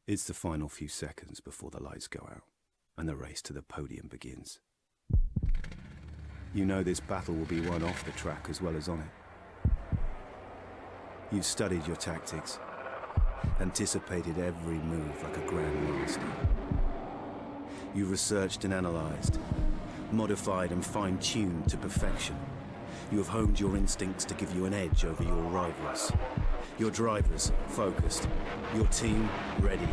It's the final few seconds before the lights go out, and the race to the podium begins. You know this battle will be won off the track as well as on it. You've studied your tactics, anticipated every move like a grandmaster. You've researched and analyzed, modified and fine-tuned to perfection. You have honed your instincts to give you an edge over your rivals. Your drivers focused, your team ready.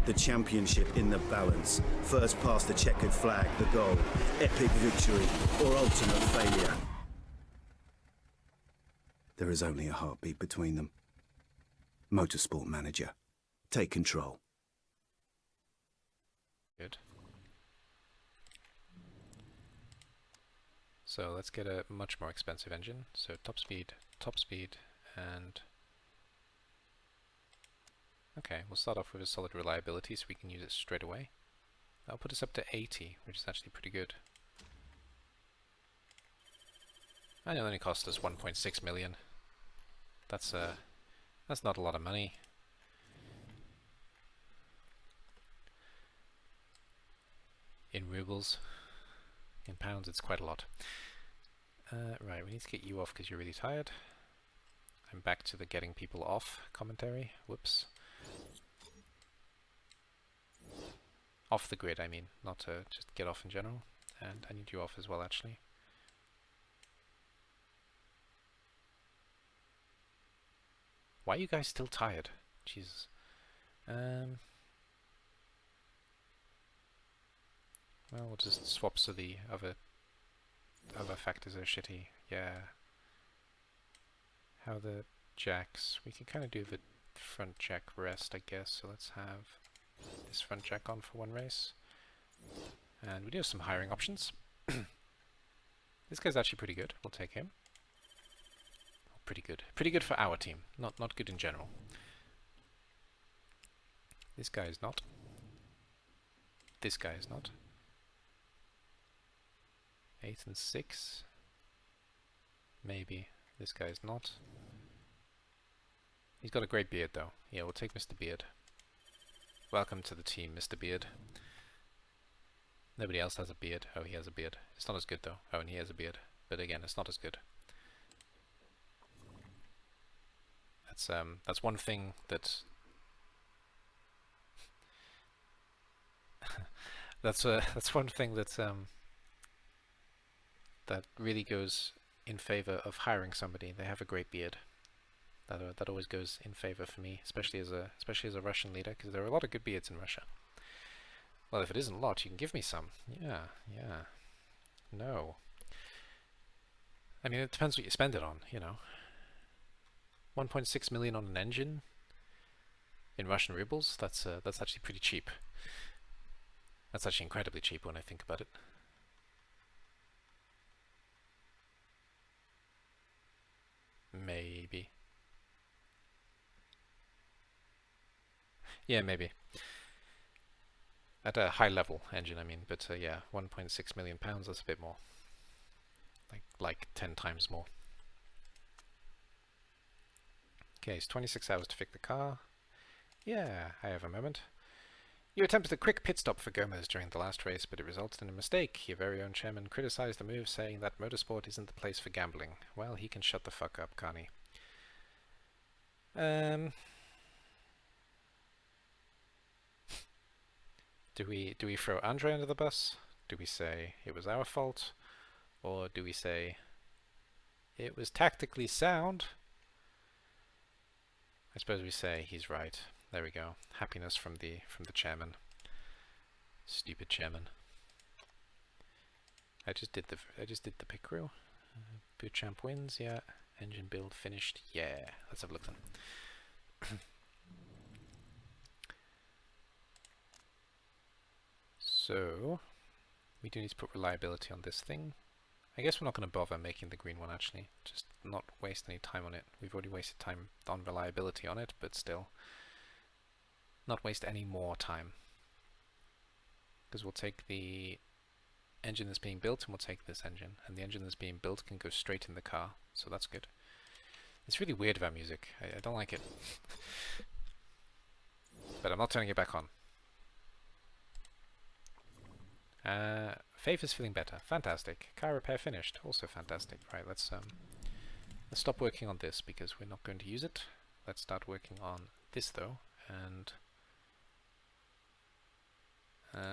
The championship in the balance. First past the checkered flag, the goal. Epic victory or ultimate failure. There is only a heartbeat between them. Motorsport manager, take control. Good. So let's get a much more expensive engine. So top speed, and okay, we'll start off with a solid reliability so we can use it straight away. That'll put us up to 80, which is actually pretty good. And it only cost us 1.6 million. That's not a lot of money. In rubles. In pounds, it's quite a lot. Right, we need to get you off because you're really tired. I'm back to the getting people off commentary. Whoops. Off the grid, I mean, not to just get off in general. And I need you off as well, actually. Why are you guys still tired? Jesus. Well, we'll just swap so the other factors are shitty. Yeah. How the jacks? We can kind of do the front jack rest, I guess. So let's have this front jack on for one race. And we do have some hiring options. This guy's actually pretty good. We'll take him. Pretty good. Pretty good for our team. Not good in general. This guy is not. This guy is not. 8 and 6. Maybe. This guy is not. He's got a great beard though. Yeah, we'll take Mr. Beard. Welcome to the team, Mr. Beard. Nobody else has a beard. Oh, he has a beard. It's not as good though. Oh, and he has a beard. But again, it's not as good. That's one thing that that's one thing that that really goes in favor of hiring somebody. They have a great beard. That always goes in favor for me, especially as a Russian leader, because there are a lot of good beards in Russia. Well, if it isn't a lot, you can give me some. Yeah. No. I mean, it depends what you spend it on, you know. 1.6 million on an engine in Russian rubles, that's actually pretty cheap. That's actually incredibly cheap when I think about it. Maybe. Yeah, maybe. At a high level engine, I mean, but yeah, 1.6 million pounds, that's a bit more. Like 10 times more. Okay, it's 26 hours to fix the car. Yeah, I have a moment. You attempted a quick pit stop for Gomez during the last race, but it resulted in a mistake. Your very own chairman criticized the move, saying that motorsport isn't the place for gambling. Well, he can shut the fuck up, can't he? Do we throw Andre under the bus? Do we say it was our fault? Or do we say it was tactically sound? I suppose we say he's right. There we go. Happiness from the chairman. Stupid chairman. I just did the pit crew. Boot champ wins, yeah. Engine build finished, yeah. Let's have a look then. So we do need to put reliability on this thing. I guess we're not going to bother making the green one actually. Just not waste any time on it. We've already wasted time on reliability on it, but still. Not waste any more time. Because we'll take the engine that's being built and we'll take this engine. And the engine that's being built can go straight in the car, so that's good. It's really weird about music. I don't like it. But I'm not turning it back on. Faith is feeling better. Fantastic. Car repair finished. Also fantastic. Right, let's stop working on this because we're not going to use it. Let's start working on this though. And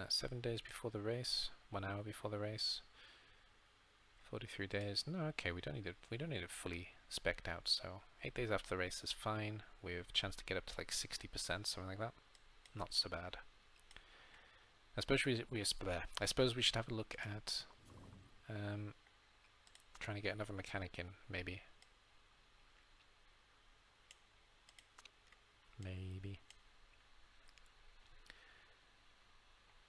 7 days before the race, 1 hour before the race, 43 days. No, okay, we don't need it. We don't need it fully spec'd out. So 8 days after the race is fine. We have a chance to get up to like 60%, something like that. Not so bad. I suppose we should have a look at trying to get another mechanic in, maybe.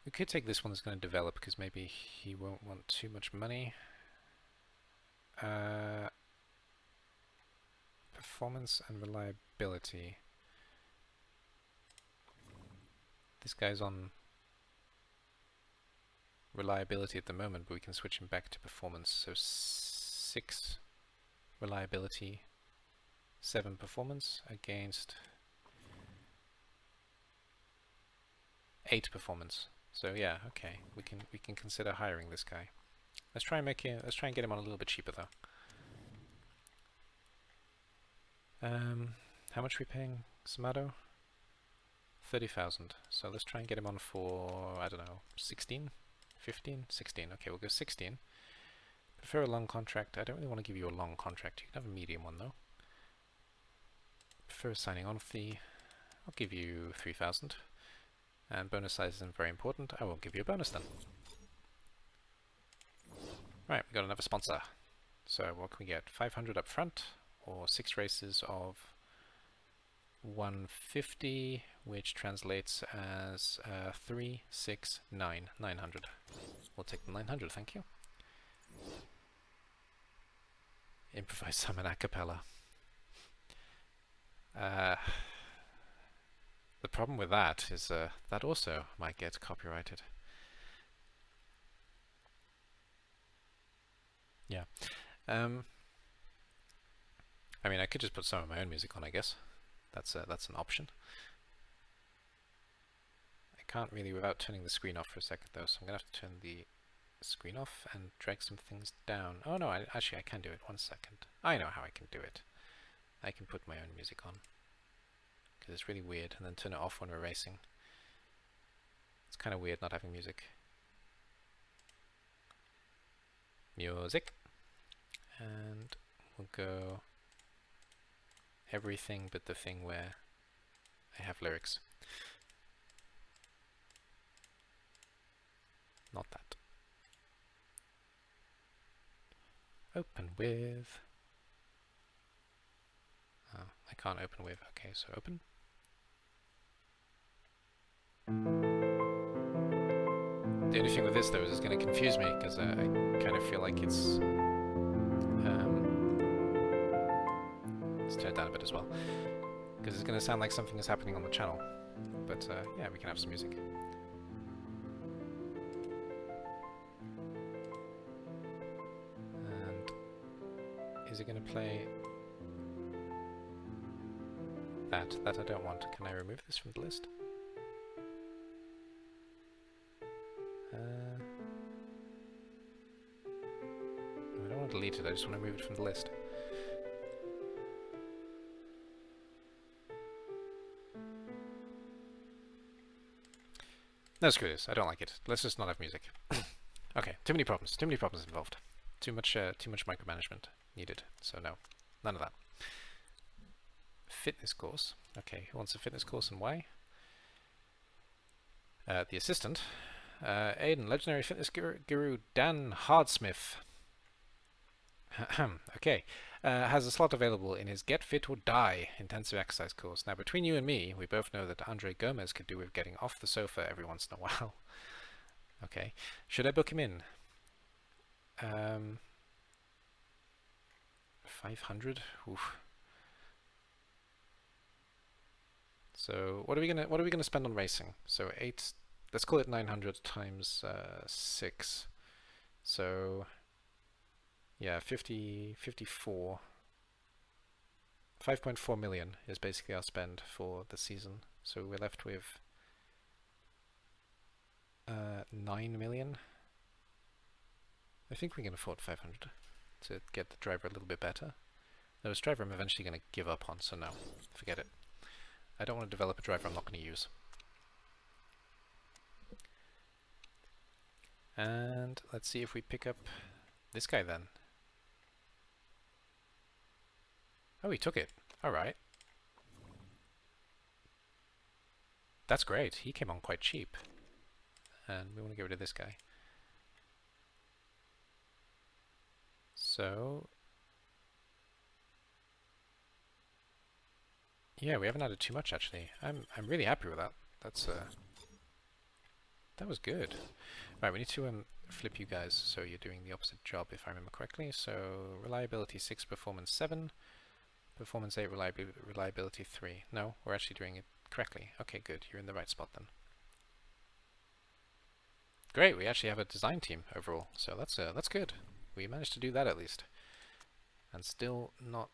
We could take this one that's going to develop because maybe he won't want too much money. Performance and reliability. This guy's on reliability at the moment, but we can switch him back to performance. So 6 reliability, 7 performance against 8 performance. So yeah, okay, we can consider hiring this guy. Let's try and get him on a little bit cheaper though. How much are we paying Samato? 30,000. So let's try and get him on for, I don't know, 16? 15? 16. Okay, we'll go 16. Prefer a long contract. I don't really want to give you a long contract. You can have a medium one though. Prefer a signing on fee. I'll give you 3,000. And bonus size isn't very important. I won't give you a bonus then. Right, we got another sponsor. So what can we get? 500 up front, or 6 races of 150, which translates as 3, 6, 9, 900. We'll take the 900, thank you. Improvise summon a cappella. The problem with that is that also might get copyrighted. Yeah. I mean, I could just put some of my own music on, I guess. That's an option. I can't really without turning the screen off for a second though, so I'm gonna have to turn the screen off and drag some things down. Oh no, actually I can do it. 1 second. I know how I can do it. I can put my own music on, because it's really weird, and then turn it off when we're racing. It's kind of weird not having music. Music. And we'll go everything but the thing where I have lyrics. Not that. Open with. Oh, I can't open with. Okay, so open. The only thing with this though is it's going to confuse me, because I kind of feel like it's let's turn it down a bit as well, because it's going to sound like something is happening on the channel. But yeah, we can have some music. And is it going to play that? That I don't want. Can I remove this from the list? I don't want to delete it, I just want to remove it from the list. No, screw this, I don't like it. Let's just not have music. Okay, too many problems involved. Too much micromanagement needed, so no, none of that. Fitness course. Okay, who wants a fitness course and why? The assistant. Aiden, legendary fitness guru Dan Hardsmith. Okay, has a slot available in his Get Fit or Die intensive exercise course. Now, between you and me, we both know that Andre Gomez could do with getting off the sofa every once in a while. Okay, should I book him in? 500. Oof. So what are we gonna spend on racing? So 8. Let's call it 900 times 6. So yeah, 54. 5.4 million is basically our spend for the season. So we're left with 9 million. I think we can afford 500 to get the driver a little bit better. Though this driver I'm eventually going to give up on, so no, forget it. I don't want to develop a driver I'm not going to use. And let's see if we pick up this guy then. Oh, he took it. Alright. That's great. He came on quite cheap. And we want to get rid of this guy. So... yeah, we haven't added too much actually. I'm really happy with that. That's that was good. Right, we need to flip you guys so you're doing the opposite job if I remember correctly. So reliability 6, performance 7, performance 8, reliability 3. No, we're actually doing it correctly. Okay, good. You're in the right spot then. Great, we actually have a design team overall, so that's good. We managed to do that at least, and still not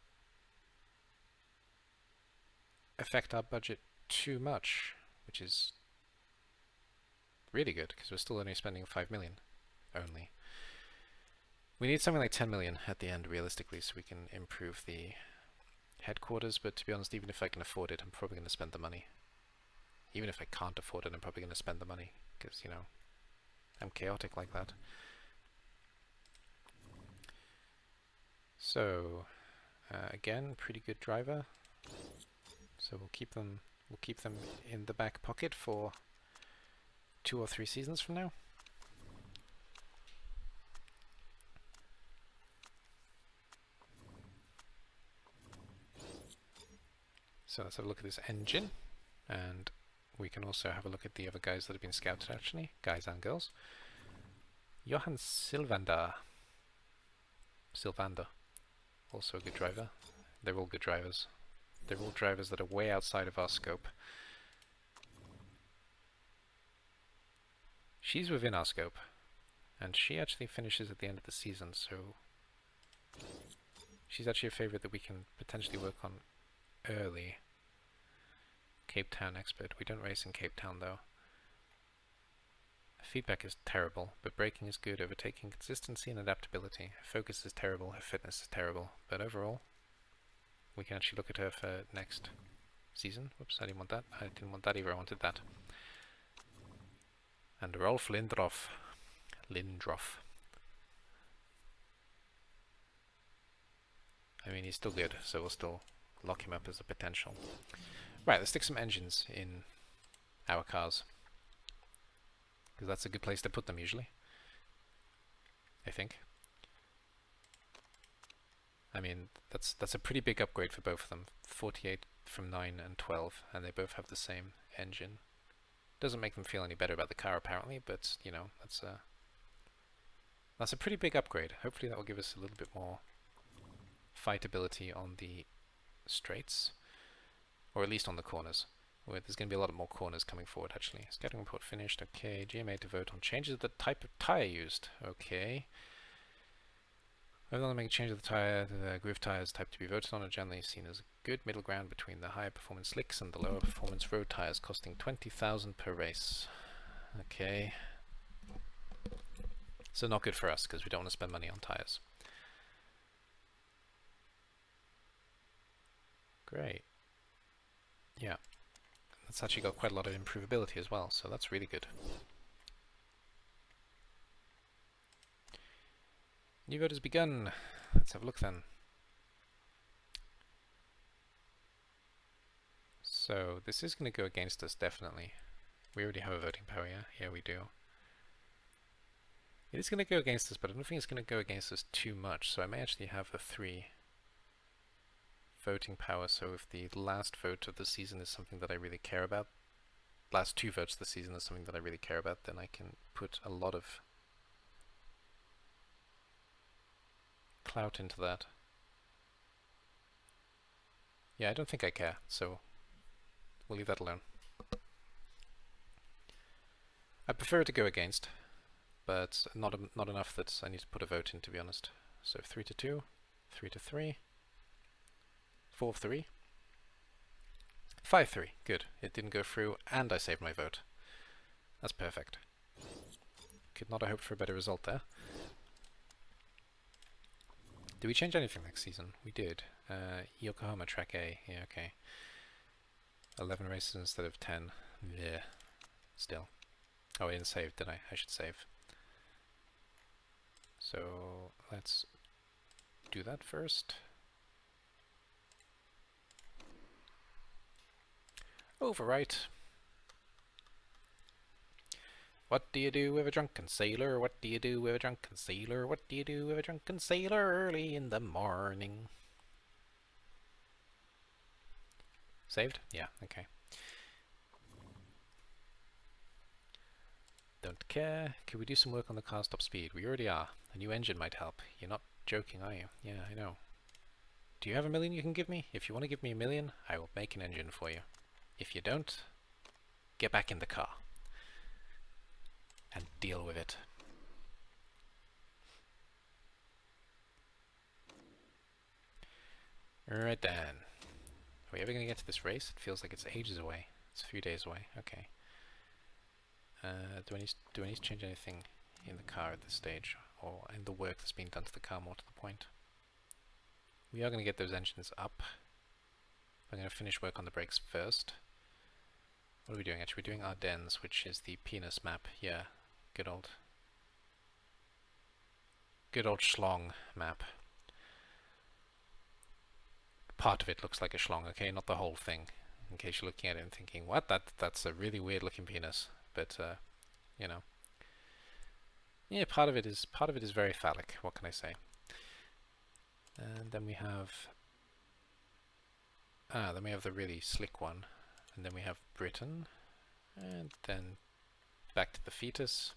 affect our budget too much, which is really good because we're still only spending 5 million only. We need something like 10 million at the end realistically so we can improve the headquarters, but to be honest, even if I can afford it, I'm probably going to spend the money. Even if I can't afford it, I'm probably going to spend the money because, you know, I'm chaotic like that. So again, pretty good driver. So we'll keep them in the back pocket for 2 or 3 seasons from now. So let's have a look at this engine, and we can also have a look at the other guys that have been scouted actually, guys and girls. Johan Sylvander, also a good driver. They're all good drivers. They're all drivers that are way outside of our scope. She's within our scope, and she actually finishes at the end of the season, so she's actually a favorite that we can potentially work on early. Cape Town expert. We don't race in Cape Town though. Feedback is terrible, but braking is good, overtaking consistency and adaptability. Her focus is terrible, her fitness is terrible, but overall we can actually look at her for next season. Whoops, I didn't want that. I didn't want that either, I wanted that. And Rolf Lindroff. I mean, he's still good, so we'll still lock him up as a potential. Right, let's stick some engines in our cars, because that's a good place to put them usually, I think. I mean, that's a pretty big upgrade for both of them. 48 from 9 and 12, and they both have the same engine. Doesn't make them feel any better about the car apparently, but you know, that's a pretty big upgrade. Hopefully that will give us a little bit more fightability on the straights, or at least on the corners. There's going to be a lot more corners coming forward actually. Scouting report finished. Okay, GMA to vote on changes of the type of tire used. Okay. Rather than make a change of the tire, the groove tires type to be voted on are generally seen as a good middle ground between the higher performance slicks and the lower performance road tires, costing 20,000 per race. Okay. So not good for us because we don't want to spend money on tires. Great. Yeah. That's actually got quite a lot of improvability as well, so that's really good. New vote has begun. Let's have a look then. So this is going to go against us definitely. We already have a voting power, yeah? Yeah, we do. It is going to go against us, but I don't think it's going to go against us too much, so I may actually have a 3 voting power, so if the last vote of the season is something that I really care about, last 2 votes of the season is something that I really care about, then I can put a lot of clout into that. Yeah, I don't think I care, so we'll leave that alone. I prefer it to go against, but not enough that I need to put a vote in, to be honest. So 3 to 2, 3 to 3, 4 of 3, 5-3. Good. It didn't go through, and I saved my vote. That's perfect. Could not have hoped for a better result there. Did we change anything next season? We did. Yokohama Track A. Yeah, okay. 11 races instead of 10. Yeah. Still. Oh, I didn't save, did I? I should save. So, let's do that first. Overwrite. What do you do with a drunken sailor? What do you do with a drunken sailor? What do you do with a drunken sailor early in the morning? Saved? Yeah, okay. Don't care. Could we do some work on the car's top speed? We already are. A new engine might help. You're not joking, are you? Yeah, I know. Do you have $1 million you can give me? If you want to give me $1 million, I will make an engine for you. If you don't, get back in the car and deal with it. Alright then. Are we ever going to get to this race? It feels like it's ages away. It's a few days away. Okay. Do I need to change anything in the car at this stage? Or in the work that's being done to the car, more to the point? We are going to get those engines up. I'm going to finish work on the brakes first. What are we doing actually? We're doing Ardennes, which is the penis map. Yeah, good old schlong map. Part of it looks like a schlong, okay, not the whole thing. In case you're looking at it and thinking, what? That's a really weird looking penis. But you know, yeah, part of it is very phallic. What can I say? And then we have the really slick one, and then we have Britain, and then back to the fetus,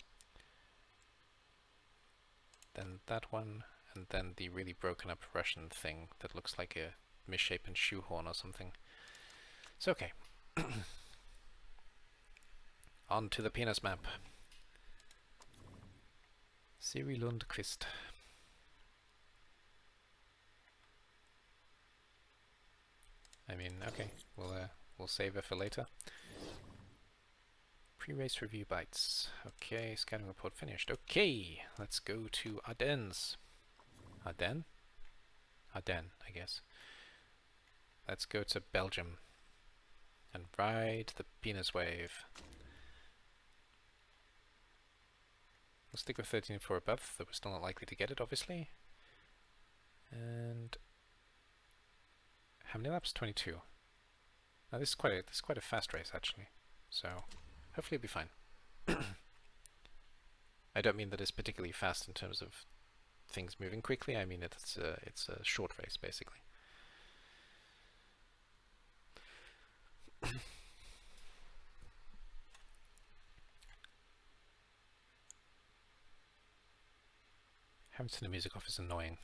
then that one, and then the really broken up Russian thing that looks like a misshapen shoehorn or something. It's okay. On to the penis map. Siri Lundqvist. I mean, okay, we'll save it for later. Pre-race review bites. Okay, scouting report finished. Okay, let's go to Ardennes. Ardennes? Ardennes, I guess. Let's go to Belgium and ride the penis wave. We'll stick with 13 for above, though we're still not likely to get it, obviously. And how many laps? 22. Now this is quite a fast race actually, so hopefully it'll be fine. I don't mean that it's particularly fast in terms of things moving quickly. I mean it's a short race basically. Having to turn the music off is annoying.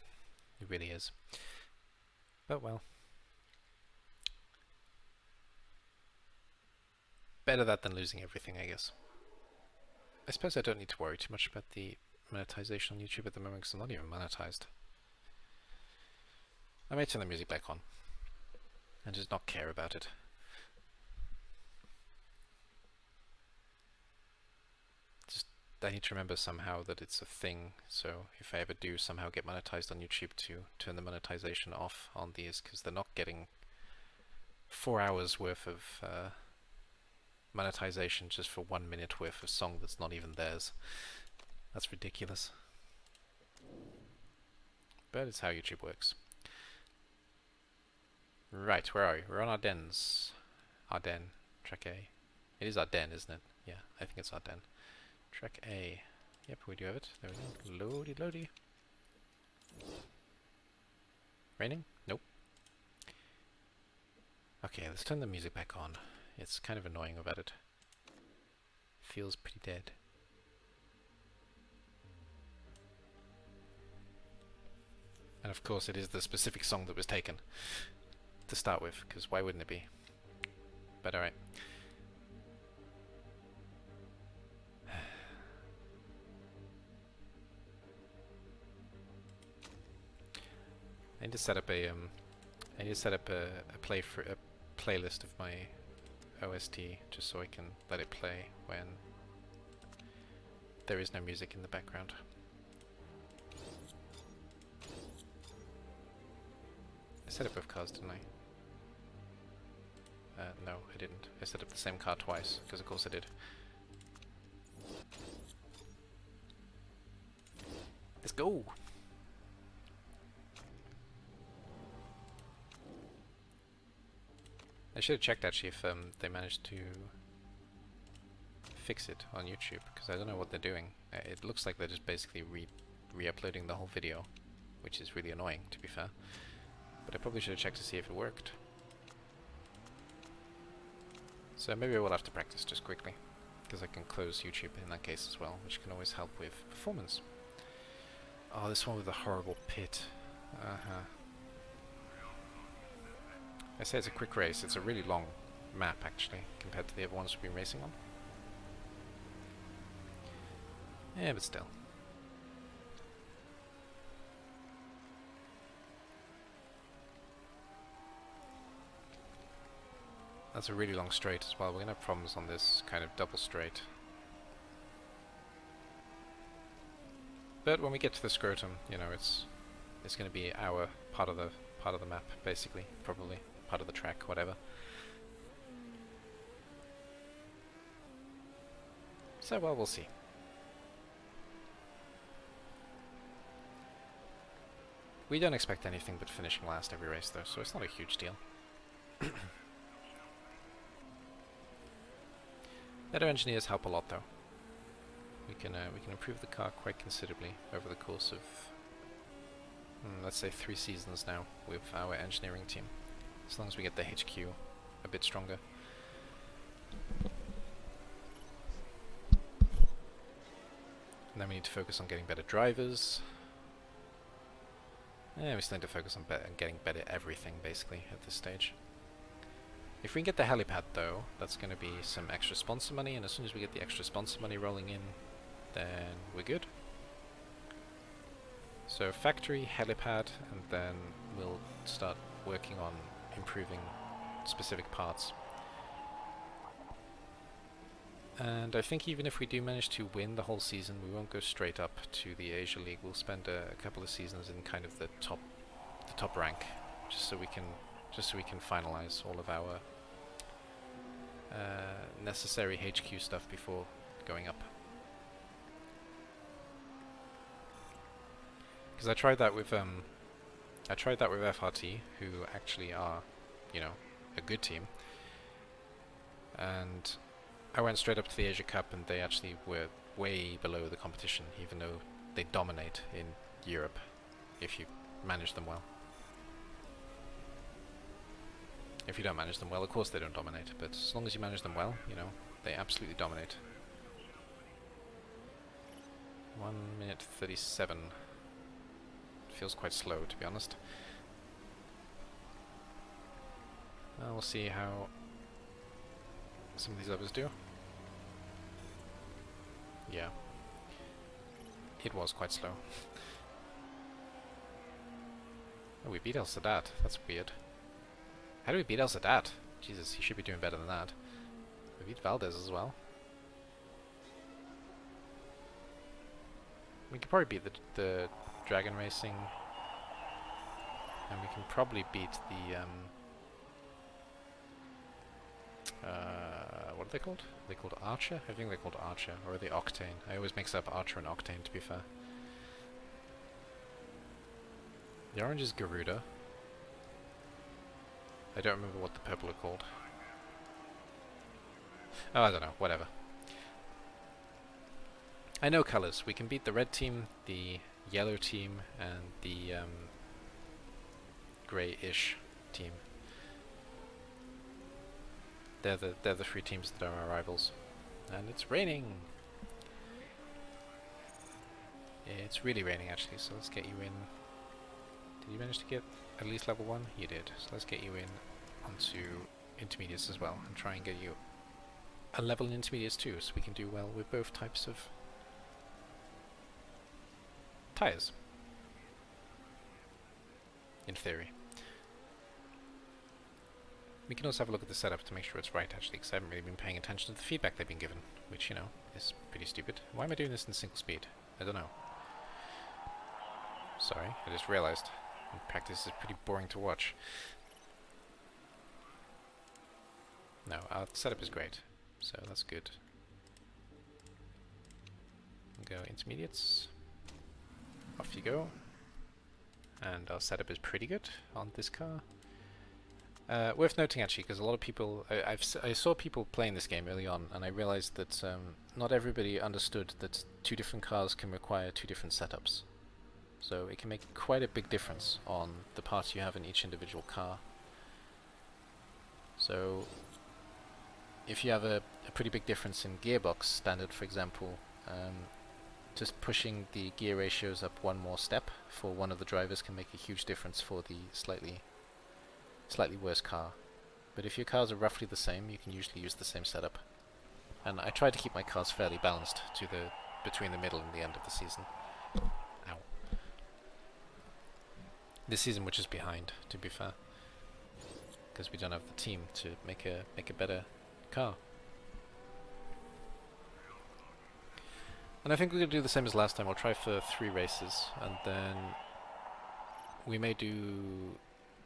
It really is. But well. Better that than losing everything, I guess. I suppose I don't need to worry too much about the monetization on YouTube at the moment because I'm not even monetized. I may turn the music back on and just not care about it. I need to remember somehow that it's a thing, so if I ever do somehow get monetized on YouTube, to turn the monetization off on these, because they're not getting 4 hours worth of monetization just for 1 minute worth of song that's not even theirs. That's ridiculous. But it's how YouTube works. Right, where are we? We're on Ardennes. Ardennes, track A. It is Ardennes, isn't it? Yeah, I think it's Ardennes. Track A. Yep, we do have it. There we go. Loady, loady. Raining? Nope. Okay, let's turn the music back on. It's kind of annoying about it. Feels pretty dead. And of course it is the specific song that was taken to start with, because why wouldn't it be? But alright. I need to set up a playlist of my OST just so I can let it play when there is no music in the background. I set up both cars, didn't I? No, I didn't. I set up the same car twice, because of course I did. Let's go! I should have checked actually if they managed to fix it on YouTube, because I don't know what they're doing. It looks like they're just basically re-uploading the whole video, which is really annoying, to be fair. But I probably should have checked to see if it worked. So maybe I will have to practice just quickly, because I can close YouTube in that case as well, which can always help with performance. Oh, this one with the horrible pit. I say it's a quick race, it's a really long map actually, compared to the other ones we've been racing on. Yeah, but still. That's a really long straight as well. We're gonna have problems on this kind of double straight. But when we get to the scrotum, you know, it's gonna be our part of the map, basically, probably part of the track, whatever. So well, we'll see. We don't expect anything but finishing last every race, though, so it's not a huge deal. Better engineers help a lot, though. We can improve the car quite considerably over the course of, let's say, 3 seasons now with our engineering team, as long as we get the HQ a bit stronger. And then we need to focus on getting better drivers. Yeah, we still need to focus on getting better everything, basically, at this stage. If we can get the helipad, though, that's going to be some extra sponsor money, and as soon as we get the extra sponsor money rolling in, then we're good. So factory, helipad, and then we'll start working on improving specific parts. And I think even if we do manage to win the whole season, we won't go straight up to the Asia League. We'll spend a couple of seasons in kind of the top rank, just so we can finalize all of our necessary HQ stuff before going up. Because I tried that with FRT, who actually are, you know, a good team, and I went straight up to the Asia Cup, and they actually were way below the competition, even though they dominate in Europe if you manage them well. If you don't manage them well, of course they don't dominate, but as long as you manage them well, you know, they absolutely dominate. 1 minute 37. Feels quite slow, to be honest. Well, we'll see how some of these others do. Yeah. It was quite slow. Oh, we beat El Sadat. That's weird. How do we beat El Sadat? Jesus, he should be doing better than that. We beat Valdez as well. We could probably beat the Dragon Racing. And we can probably beat the what are they called? Are they called Archer? I think they're called Archer, or are they Octane? I always mix up Archer and Octane, to be fair. The orange is Garuda. I don't remember what the purple are called. Oh, I don't know, whatever. I know colours. We can beat the red team, the yellow team, and the grey-ish team. They're the 3 teams that are our rivals. And it's raining! It's really raining actually, so let's get you in. Did you manage to get at least level 1? You did. So let's get you in onto intermediates as well, and try and get you a level in intermediates too, so we can do well with both types of tyres. In theory. We can also have a look at the setup to make sure it's right, actually, because I haven't really been paying attention to the feedback they've been given, which, you know, is pretty stupid. Why am I doing this in single speed? I don't know. Sorry, I just realized. In practice, is pretty boring to watch. No, our setup is great, so that's good. Go intermediates. Off you go. And our setup is pretty good on this car. Worth noting actually, because a lot of people, I saw people playing this game early on, and I realized that not everybody understood that two different cars can require two different setups. So it can make quite a big difference on the parts you have in each individual car. So if you have a pretty big difference in gearbox standard, for example, just pushing the gear ratios up one more step for one of the drivers can make a huge difference for the slightly worse car. But if your cars are roughly the same, you can usually use the same setup. And I try to keep my cars fairly balanced to between the middle and the end of the season. Ow. This season we're just behind, to be fair, because we don't have the team to make a better car. And I think we're going to do the same as last time. We'll try for 3 races, and then we may do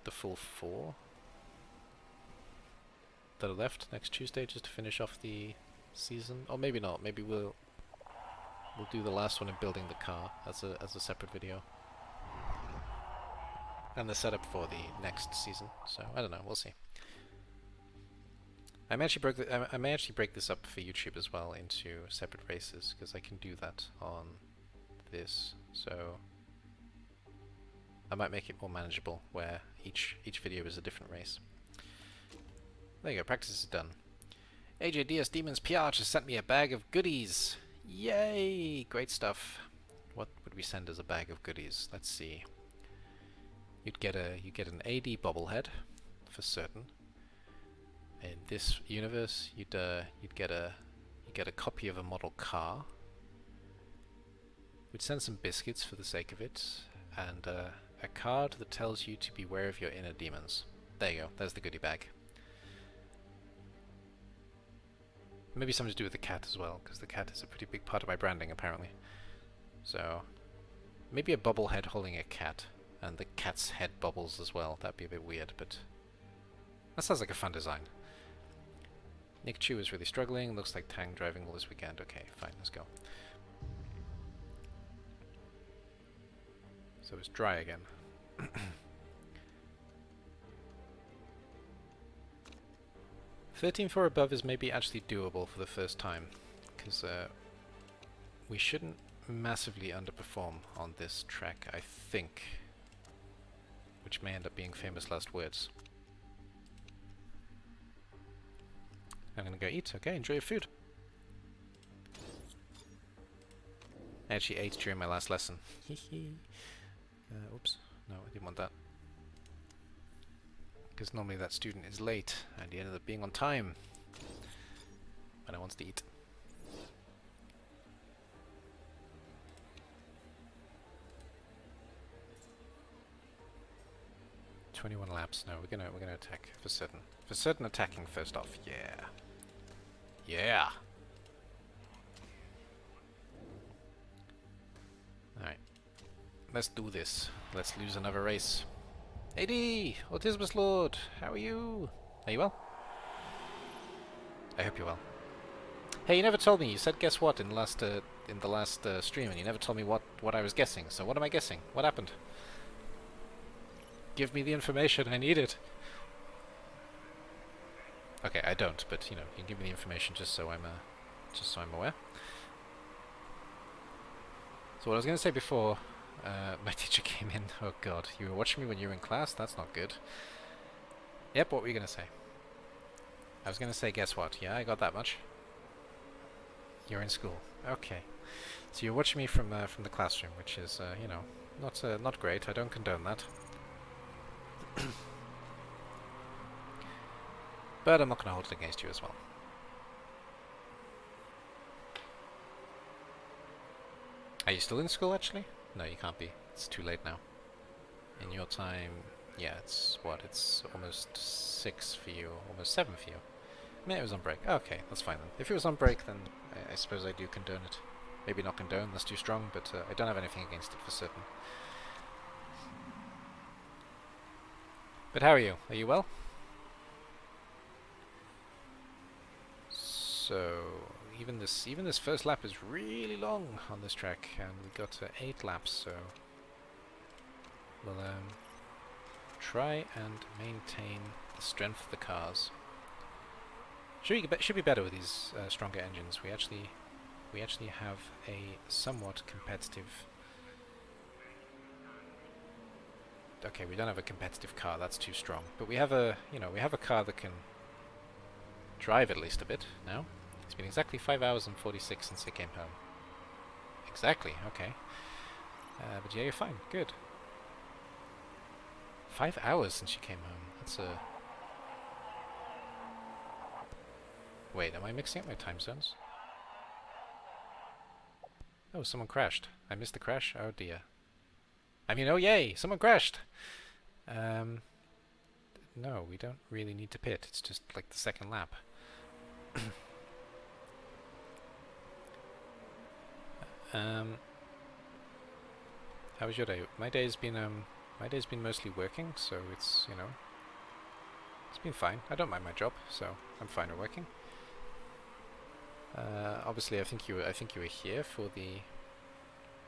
the full 4 that are left next Tuesday, just to finish off the season. Or maybe not. Maybe we'll do the last one in building the car as a separate video, and the setup for the next season. So I don't know. We'll see. I may actually break this up for YouTube as well into separate races, because I can do that on this. So I might make it more manageable, where each video is a different race. There you go. Practice is done. AJDS Demons PR just sent me a bag of goodies. Yay! Great stuff. What would we send as a bag of goodies? Let's see. You get an AD bobblehead for certain. In this universe, you'd get a copy of a model car. We'd send some biscuits for the sake of it, and a card that tells you to beware of your inner demons. There you go. There's the goodie bag. Maybe something to do with the cat as well, because the cat is a pretty big part of my branding, apparently. So maybe a bobblehead holding a cat, and the cat's head bubbles as well. That'd be a bit weird, but that sounds like a fun design. Nick Chu is really struggling. Looks like Tang driving all this weekend. Okay, fine, let's go. So it's dry again. 13 for above is maybe actually doable for the first time, because we shouldn't massively underperform on this track, I think, which may end up being famous last words. I'm gonna go eat. Okay, enjoy your food. I actually ate during my last lesson. Oops. No, I didn't want that. Because normally that student is late, and he ended up being on time when I wanted to eat. "21 laps." No, we're gonna attack for certain. For certain, attacking first off. Yeah. Yeah. All right. Let's do this. Let's lose another race. AD, Autismus Lord, how are you? Are you well? I hope you're well. Hey, you never told me. You said guess what in the last stream, and you never told me what I was guessing. So what am I guessing? What happened? Give me the information. I need it. Okay, I don't, but you know, you can give me the information just so I'm aware. So what I was going to say before, my teacher came in. Oh God, you were watching me when you were in class? That's not good. Yep, what were you going to say? I was going to say, guess what? Yeah, I got that much. You're in school. Okay. So you're watching me from the classroom, which is, you know, not great. I don't condone that. But I'm not going to hold it against you as well. Are you still in school, actually? No, you can't be. It's too late now. In your time, yeah, it's what? It's almost 6 for you, almost 7 for you. I mean, it was on break. Okay, that's fine then. If it was on break, then I suppose I do condone it. Maybe not condone, that's too strong, but I don't have anything against it for certain. But how are you? Are you well? So even this first lap is really long on this track, and we got to 8 laps. So we'll try and maintain the strength of the cars. Should be better with these stronger engines. We actually have a somewhat competitive. Okay, we don't have a competitive car. That's too strong. But we have a car that can drive at least a bit now. It's been exactly 5 hours and 46 since I came home. Exactly. Okay. But yeah, you're fine. Good. 5 hours since you came home. That's a. Wait, am I mixing up my time zones? Oh, someone crashed. I missed the crash? Oh dear. I mean, oh yay! Someone crashed! No, we don't really need to pit. It's just like the second lap. How was your day? My day's been mostly working, so it's, you know, it's been fine. I don't mind my job, so I'm fine with working. Obviously, I think you were here for the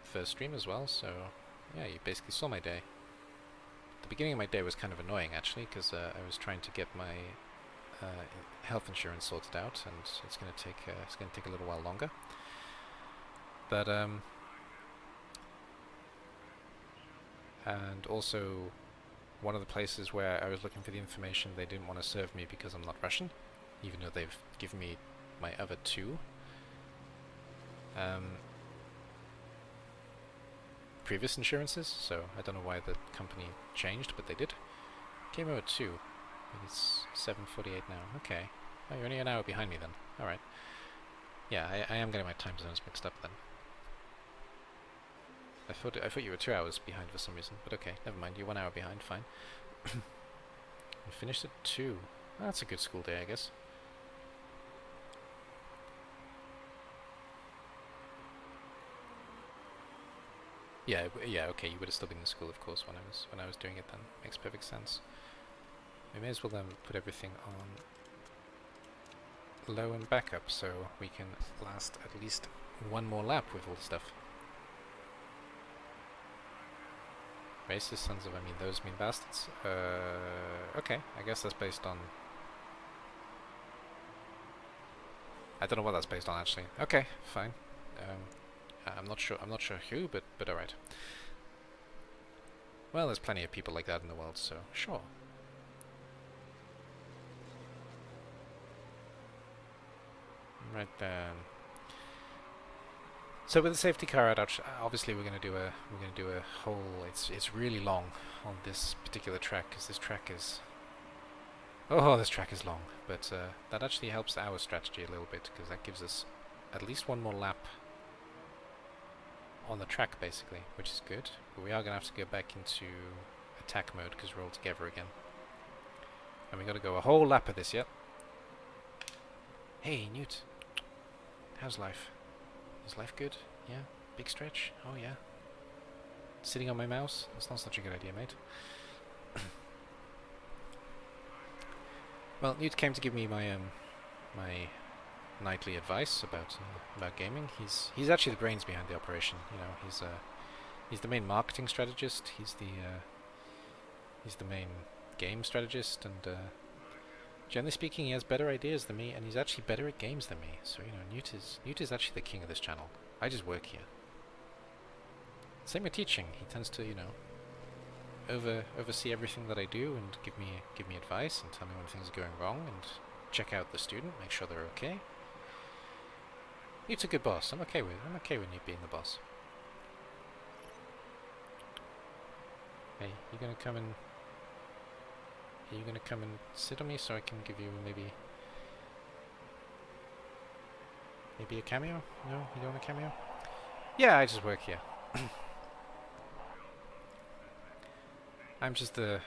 first stream as well, so yeah, you basically saw my day. The beginning of my day was kind of annoying actually, because I was trying to get my health insurance sorted out, and it's going to take a little while longer. But and also one of the places where I was looking for the information, they didn't want to serve me because I'm not Russian, even though they've given me my other 2 previous insurances, so I don't know why the company changed, but they did. Game over 2. It's 7:48 now. Okay. Oh, you're only an hour behind me then. Alright. Yeah, I am getting my time zones mixed up then. I thought you were 2 hours behind for some reason, but okay, never mind. You're 1 hour behind, fine. We finished at 2. Oh, that's a good school day, I guess. Yeah, okay, you would have still been in school, of course, when I was doing it then. Makes perfect sense. We may as well then put everything on low and backup, so we can last at least 1 more lap with all the stuff. Racist sons of, those mean bastards. Okay, I guess that's based on. I don't know what that's based on actually. Okay, fine. I'm not sure who, but all right. Well, there's plenty of people like that in the world, so sure. Right then. So with the safety car out, obviously we're going to do a whole. It's really long on this particular track because this track is. Oh, this track is long, but that actually helps our strategy a little bit because that gives us at least 1 more lap on the track basically, which is good. But we are going to have to go back into attack mode because we're all together again, and we got to go a whole lap of this. Yep. Hey, Newt. How's life? Is life good? Yeah? Big stretch? Oh yeah. Sitting on my mouse? That's not such a good idea, mate. Well, Newt came to give me my my nightly advice about gaming. He's actually the brains behind the operation. You know, he's the main marketing strategist. He's the main game strategist, and generally speaking, he has better ideas than me, and he's actually better at games than me. So, you know, Newt is actually the king of this channel. I just work here. Same with teaching. He tends to, you know, oversee everything that I do and give me advice and tell me when things are going wrong and check out the student, make sure they're okay. Newt's a good boss. I'm okay with Newt being the boss. Hey, you gonna come and sit on me so I can give you maybe a cameo? No, you don't want a cameo? Yeah, I just work here. I'm just the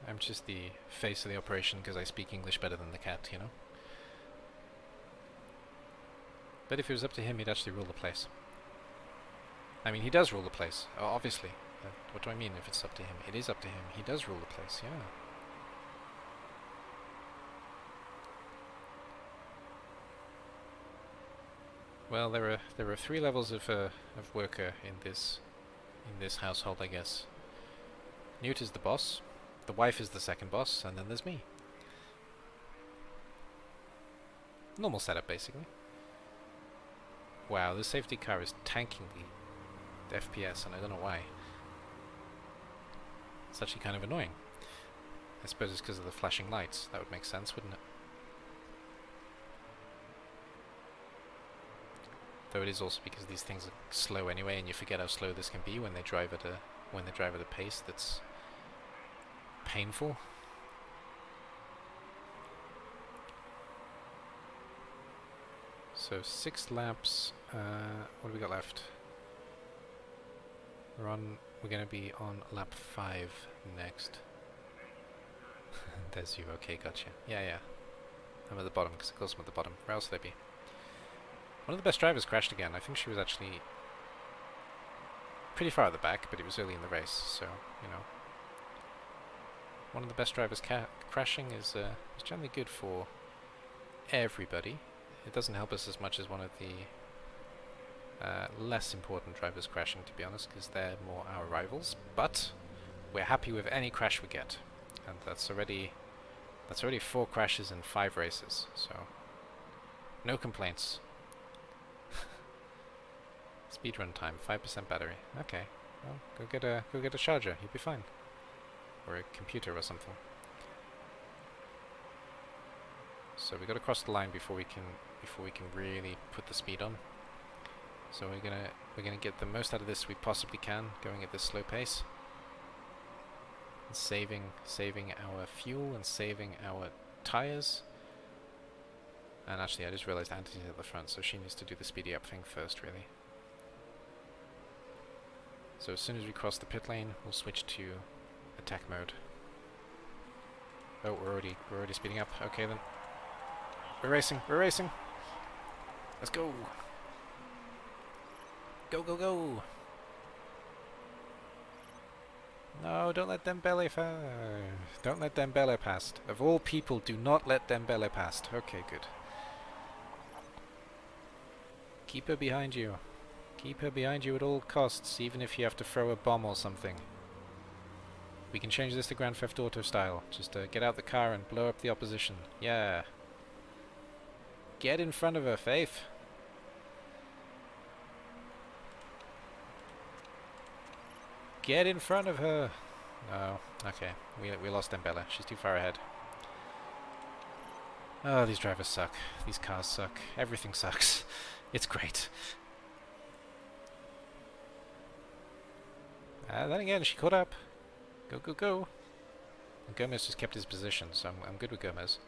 I'm just the face of the operation because I speak English better than the cat, you know? But if it was up to him, he'd actually rule the place. I mean, he does rule the place, obviously. What do I mean if it's up to him? It is up to him. He does rule the place, yeah. Well, there are 3 levels of worker in this household, I guess. Newt is the boss, the wife is the second boss, and then there's me. Normal setup, basically. Wow, the safety car is tanking the FPS, and I don't know why. It's actually kind of annoying. I suppose it's because of the flashing lights. That would make sense, wouldn't it? Though it is also because these things are slow anyway, and you forget how slow this can be when they drive at a pace that's painful. So 6 laps. What do we got left? We're going to be on lap 5 next. There's you. Okay, gotcha. Yeah. I'm at the bottom because of course I'm at the bottom. Where else would I be? One of the best drivers crashed again. I think she was actually pretty far at the back, but it was early in the race, so, you know. One of the best drivers crashing is generally good for everybody. It doesn't help us as much as one of the less important drivers crashing, to be honest, because they're more our rivals, but we're happy with any crash we get, and that's already 4 crashes in 5 races, so no complaints. Speedrun time, 5% battery. Okay, well, go get a charger. You'll be fine, or a computer or something. So we got to cross the line before we can really put the speed on. So we're gonna get the most out of this we possibly can, going at this slow pace, and saving our fuel and saving our tires. And actually, I just realized Anthony's at the front, so she needs to do the speedy up thing first, really. So as soon as we cross the pit lane, we'll switch to attack mode. Oh, we're already speeding up. Okay then. We're racing. Let's go. Go. No, don't let Dembele Don't let Dembele past. Of all people, do not let Dembele past. Okay, good. Keep her behind you. Keep her behind you at all costs, even if you have to throw a bomb or something. We can change this to Grand Theft Auto style. Just get out the car and blow up the opposition. Yeah. Get in front of her, Faith. Get in front of her. No. Okay. We lost Dembele. She's too far ahead. Oh, these drivers suck. These cars suck. Everything sucks. It's great. Then again, she caught up. Go. And Gomez just kept his position, so I'm good with Gomez.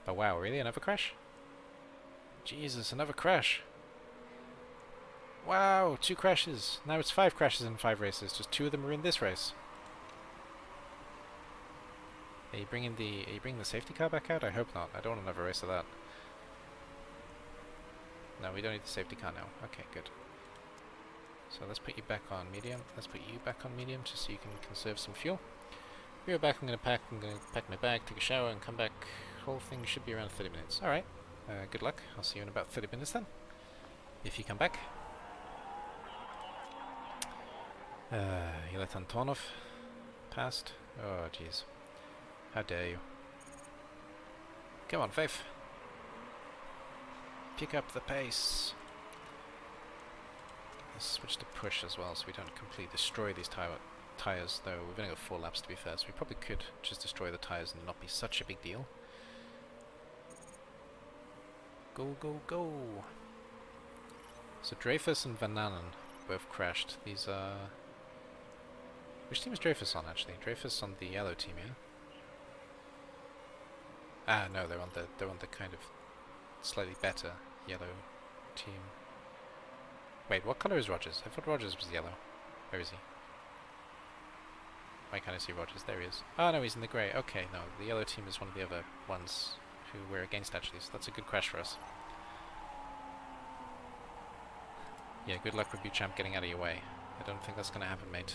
Oh wow, really? Another crash? Jesus, another crash. Wow, 2 crashes. Now it's 5 crashes in 5 races. Just 2 of them are in this race. Are you bringing the safety car back out? I hope not. I don't want another race of that. No, we don't need the safety car now. Okay, good. So let's put you back on medium. Let's put you back on medium just so you can conserve some fuel. Be right back. I'm gonna pack my bag, take a shower, and come back. Whole thing should be around 30 minutes. All right. Good luck. I'll see you in about 30 minutes then, if you come back. You let Antonov past. Oh, jeez. How dare you? Come on, Faith. Pick up the pace. Let's switch to push as well, so we don't completely destroy these tires. Though we've only got 4 laps to be fair, so we probably could just destroy the tires and not be such a big deal. Go! So Dreyfus and Van Nanen both crashed. These are... Which team is Dreyfus on, actually? Dreyfus on the yellow team, yeah? Ah, no, they're on the kind of slightly better yellow team. Wait, what colour is Rogers? I thought Rogers was yellow. Where is he? Why can't I see Rogers? There he is. Oh no, he's in the grey. Okay, no, the yellow team is one of the other ones who we're against actually, so that's a good crash for us. Yeah, good luck with Champ getting out of your way. I don't think that's gonna happen, mate.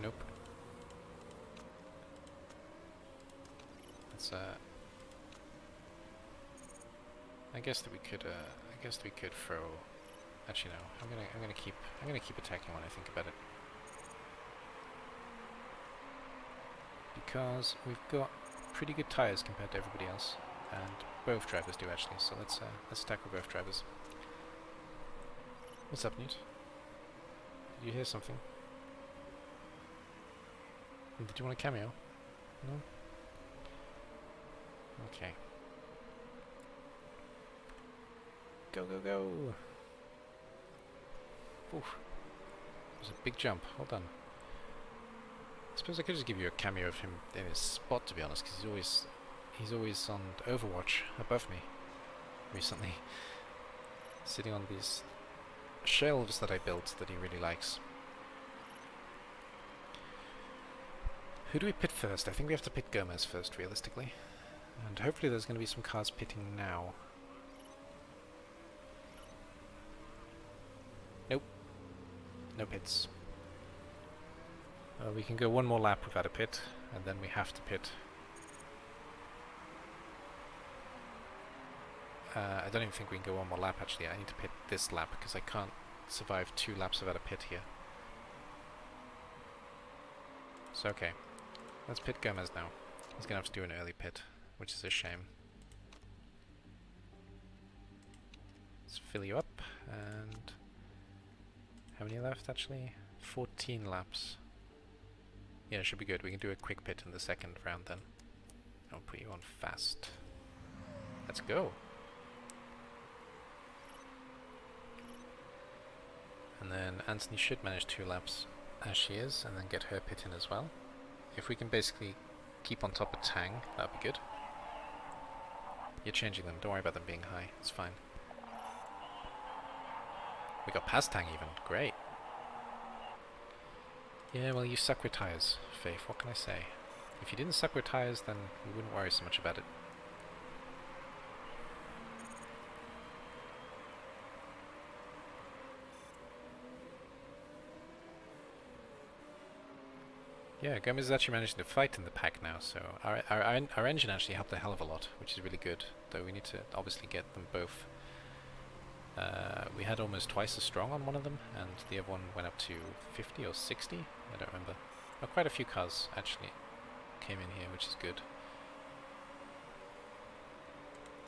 Nope. That's I guess that we could throw. Actually, no. I'm gonna keep attacking when I think about it, because we've got pretty good tires compared to everybody else, and both drivers do actually. So let's attack with both drivers. What's up, Newt? Did you hear something? Did you want a cameo? No. Okay. Go, go, go! Oof. It was a big jump. Hold on. I suppose I could just give you a cameo of him in his spot, to be honest, because he's always on Overwatch above me recently, sitting on these shelves that I built that he really likes. Who do we pit first? I think we have to pit Gomez first, realistically. And hopefully there's going to be some cars pitting now. Nope. No pits. We can go one more lap without a pit, and then we have to pit. I don't even think we can go one more lap actually. I need to pit this lap because I can't survive 2 laps without a pit here. So okay, let's pit Gomez now. He's gonna have to do an early pit, which is a shame. Let's fill you up, and how many left actually? 14 laps. Yeah, it should be good. We can do a quick pit in the second round then. I'll put you on fast. Let's go. And then Anthony should manage 2 laps as she is, and then get her pit in as well. If we can basically keep on top of Tang, that'd be good. You're changing them, don't worry about them being high, it's fine. We got past Tang even, great. Yeah, well, you suck with tires, Faith, what can I say? If you didn't suck with tires, then we wouldn't worry so much about it. Yeah, Gomez is actually managing to fight in the pack now, so our engine actually helped a hell of a lot, which is really good, though we need to obviously get them both. We had almost twice as strong on one of them, and the other one went up to 50 or 60, I don't remember. Oh, quite a few cars actually came in here, which is good.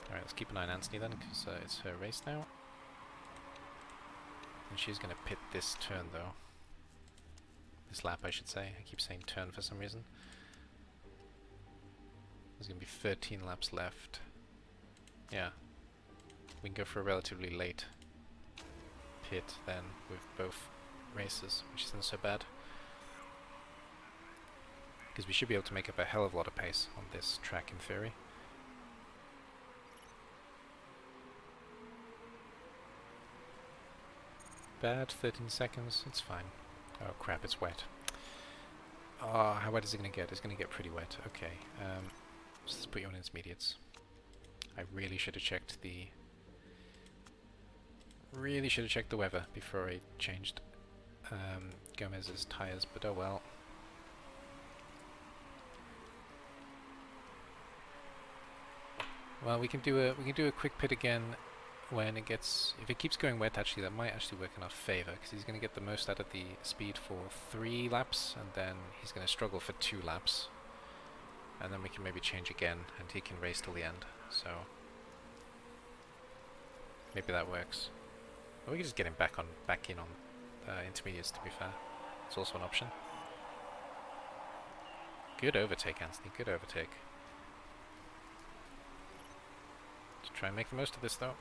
Alright, let's keep an eye on Anthony then, because it's her race now. And she's going to pit this turn though. This lap, I should say. I keep saying turn for some reason. There's going to be 13 laps left. Yeah. We can go for a relatively late pit then with both races, which isn't so bad. Because we should be able to make up a hell of a lot of pace on this track in theory. Bad, 13 seconds, it's fine. Oh crap, it's wet. Oh, how wet is it going to get? It's going to get pretty wet. Okay, so let's put you on intermediates. I really should have checked the... weather before I changed Gomez's tires, but oh well. Well, we can do a quick pit again when it gets, if it keeps going wet actually, that might actually work in our favour, because he's going to get the most out of the speed for 3 laps, and then he's going to struggle for 2 laps, and then we can maybe change again, and he can race till the end, so maybe that works. Or we can just get him back in on intermediates, to be fair. It's also an option. Good overtake, Anthony, good overtake. Let's try and make the most of this though.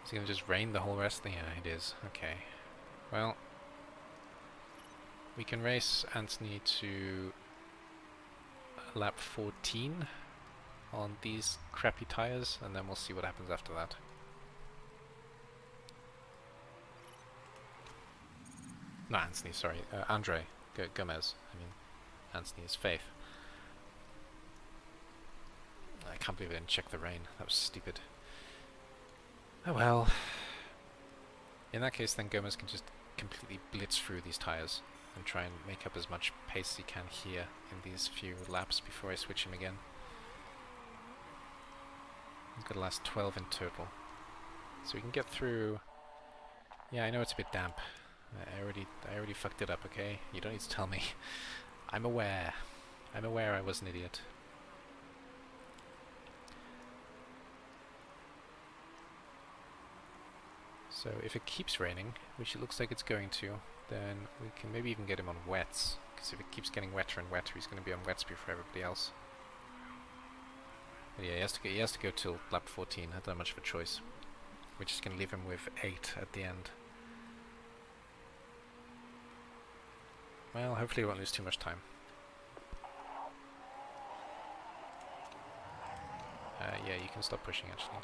Is he going to just rain the whole rest? Yeah, it is. Okay. Well, we can race Anthony to lap 14 on these crappy tires, and then we'll see what happens after that. Not Anthony, sorry. Andre Gomez. I mean, Anthony is Faith. I can't believe I didn't check the rain. That was stupid. Oh well. In that case, then Gomez can just completely blitz through these tyres and try and make up as much pace as he can here in these few laps before I switch him again. He's got to last 12 in total. So we can get through... Yeah, I know it's a bit damp. I already fucked it up, okay? You don't need to tell me. I'm aware. I'm aware I was an idiot. So if it keeps raining, which it looks like it's going to, then we can maybe even get him on wets. Because if it keeps getting wetter and wetter, he's going to be on wets before everybody else. But yeah, he has to go till lap 14. I don't have much of a choice. We're just going to leave him with 8 at the end. Well, hopefully we won't lose too much time. Yeah, you can stop pushing actually.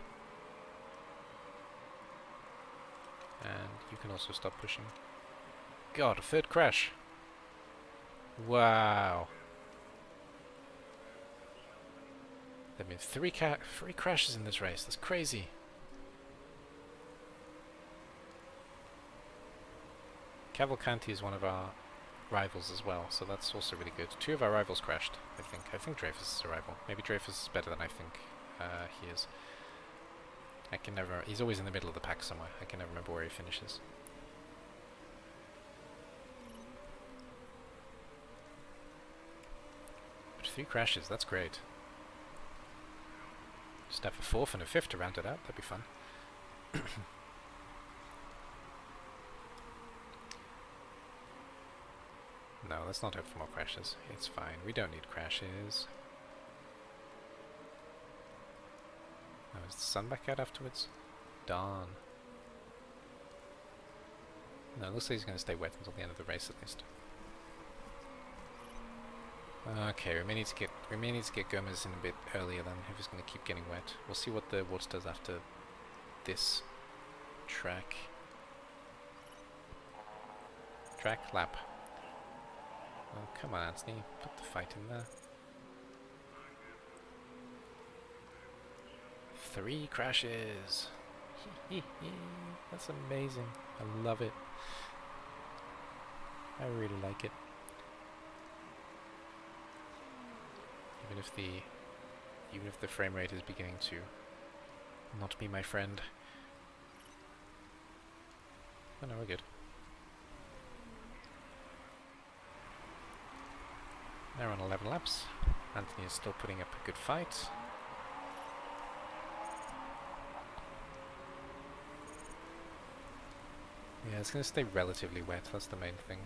And you can also stop pushing. God, a third crash! Wow! There have been three crashes in this race. That's crazy. Cavalcanti is one of our rivals as well, so that's also really good. 2 of our rivals crashed, I think. I think Dreyfus is a rival. Maybe Dreyfus is better than I think he is. I can never... He's always in the middle of the pack somewhere. I can never remember where he finishes. But 3 crashes, that's great. Just have a 4th and a 5th to round it out, that'd be fun. No, let's not hope for more crashes. It's fine, we don't need crashes. Oh, is the sun back out afterwards? Darn. No, it looks like he's going to stay wet until the end of the race at least. Okay, we may need to get Gomez in a bit earlier then if he's going to keep getting wet. We'll see what the water does after this track. Lap. Oh, come on, Anthony, put the fight in there. 3 crashes! That's amazing. I love it. I really like it. Even if the frame rate is beginning to not be my friend. Oh no, we're good. Now we're on 11 laps. Anthony is still putting up a good fight. Yeah, it's going to stay relatively wet. That's the main thing.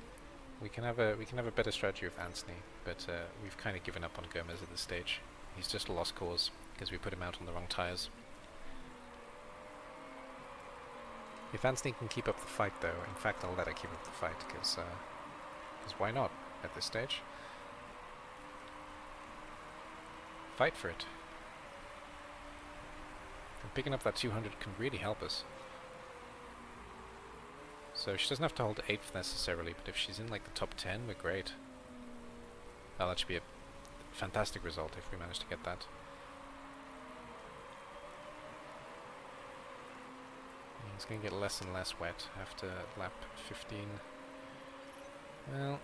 We can have a better strategy with Anthony, but we've kind of given up on Gomez at this stage. He's just a lost cause because we put him out on the wrong tyres. If Anthony can keep up the fight, though, in fact, I'll let her keep up the fight because why not at this stage? Fight for it. And picking up that 200 can really help us. So she doesn't have to hold 8th necessarily, but if she's in like the top 10, we're great. That'll actually be a fantastic result if we manage to get that. Yeah, it's going to get less and less wet after lap 15. Well,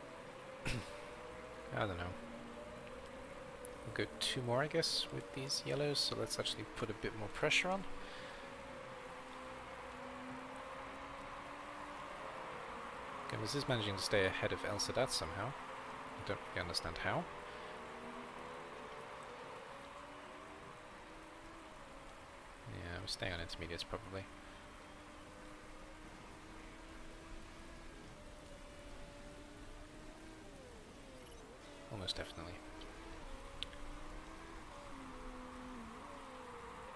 I don't know. We'll go 2 more, I guess, with these yellows, so let's actually put a bit more pressure on. Gomez is managing to stay ahead of El Sadat somehow. I don't really understand how. Yeah, we're staying on intermediates probably. Almost definitely.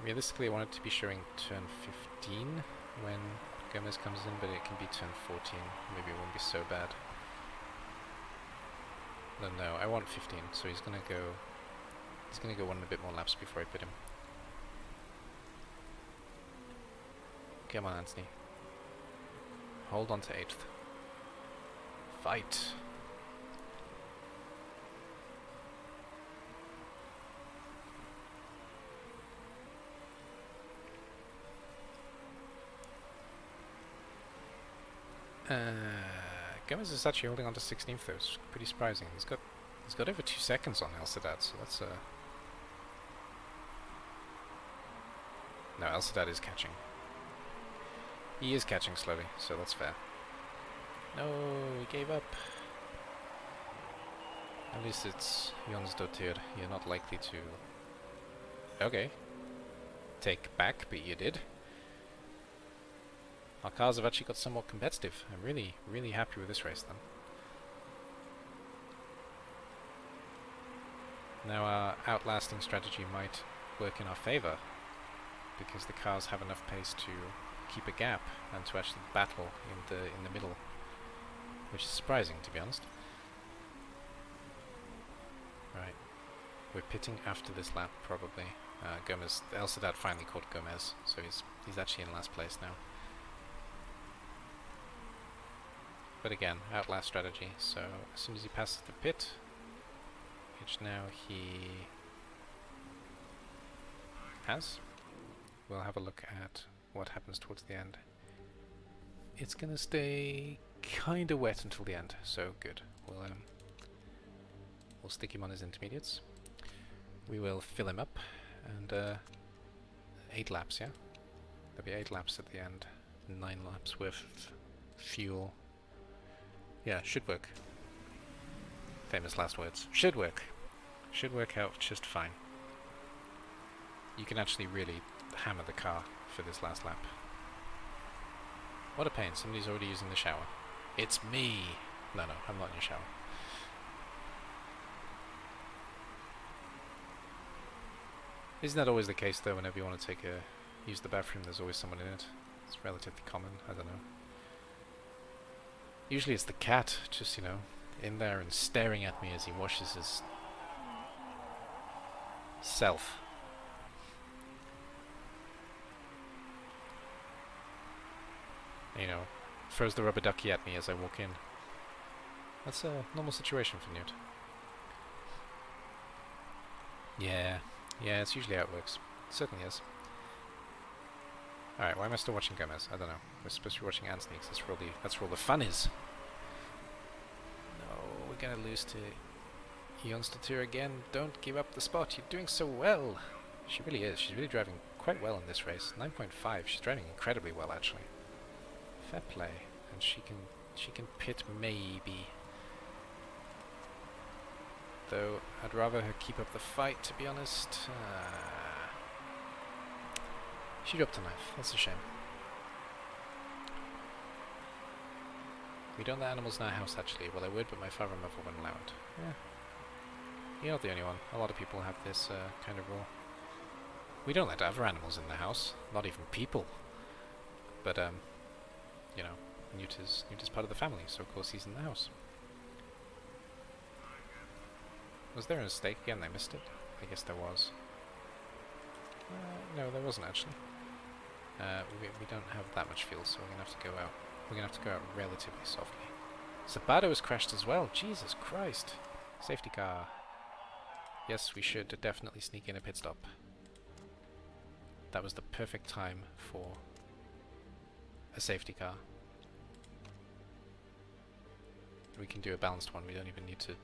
Realistically, I want it to be showing turn 15 when Gomez comes in, but it can be turn 14. Maybe it won't be so bad. No, I want 15, so he's gonna go 1 and a bit more laps before I put him. Come on, Anthony. Hold on to 8th. fight. Gomez is actually holding on to 16th though. It's pretty surprising. He's got over 2 seconds on Elstad, so that's no, Elstad is catching. He is catching slowly, so that's fair. No, he gave up. At least it's Jonsdottir. You're not likely to... Okay. Take back, but you did. Our cars have actually got somewhat competitive. I'm really, really happy with this race then. Now our outlasting strategy might work in our favour, because the cars have enough pace to keep a gap and to actually battle in the middle, which is surprising, to be honest. Right, we're pitting after this lap probably. Gomez, Elstad finally caught Gomez, so he's actually in last place now. But again, outlast strategy. So as soon as he passes the pit, which now he has, we'll have a look at what happens towards the end. It's gonna stay kinda wet until the end, so good. We'll stick him on his intermediates. We will fill him up, and 8 laps, yeah? There'll be 8 laps at the end, 9 laps with fuel. Yeah, should work. Famous last words. Should work. Should work out just fine. You can actually really hammer the car for this last lap. What a pain, somebody's already using the shower. It's me! No, I'm not in your shower. Isn't that always the case though, whenever you want to use the bathroom, there's always someone in it? It's relatively common, I don't know. Usually it's the cat, just, you know, in there and staring at me as he washes his self. You know, throws the rubber ducky at me as I walk in. That's a normal situation for Newt. Yeah, it's usually how it works. It certainly is. Alright, why am I still watching Gomez? I don't know. We're supposed to be watching Anthony, because that's where all the fun is. No, we're gonna lose to Jonsdottir again. Don't give up the spot. You're doing so well. She really is. She's really driving quite well in this race. 9.5. She's driving incredibly well, actually. Fair play. And she can pit maybe. Though I'd rather her keep up the fight, to be honest. She dropped a knife. That's a shame. We don't let animals in our house, actually. Well, I would, but my father and mother wouldn't allow it. Yeah. You're not the only one. A lot of people have this kind of rule. We don't let other animals in the house. Not even people. But, you know, Newt is part of the family, so of course he's in the house. Was there a mistake again? I missed it. I guess there was. No, there wasn't actually. We don't have that much fuel, so we're gonna have to go out. We're gonna have to go out relatively softly. Sabato has crashed as well. Jesus Christ! Safety car. Yes, we should definitely sneak in a pit stop. That was the perfect time for a safety car. We can do a balanced one. We don't even need to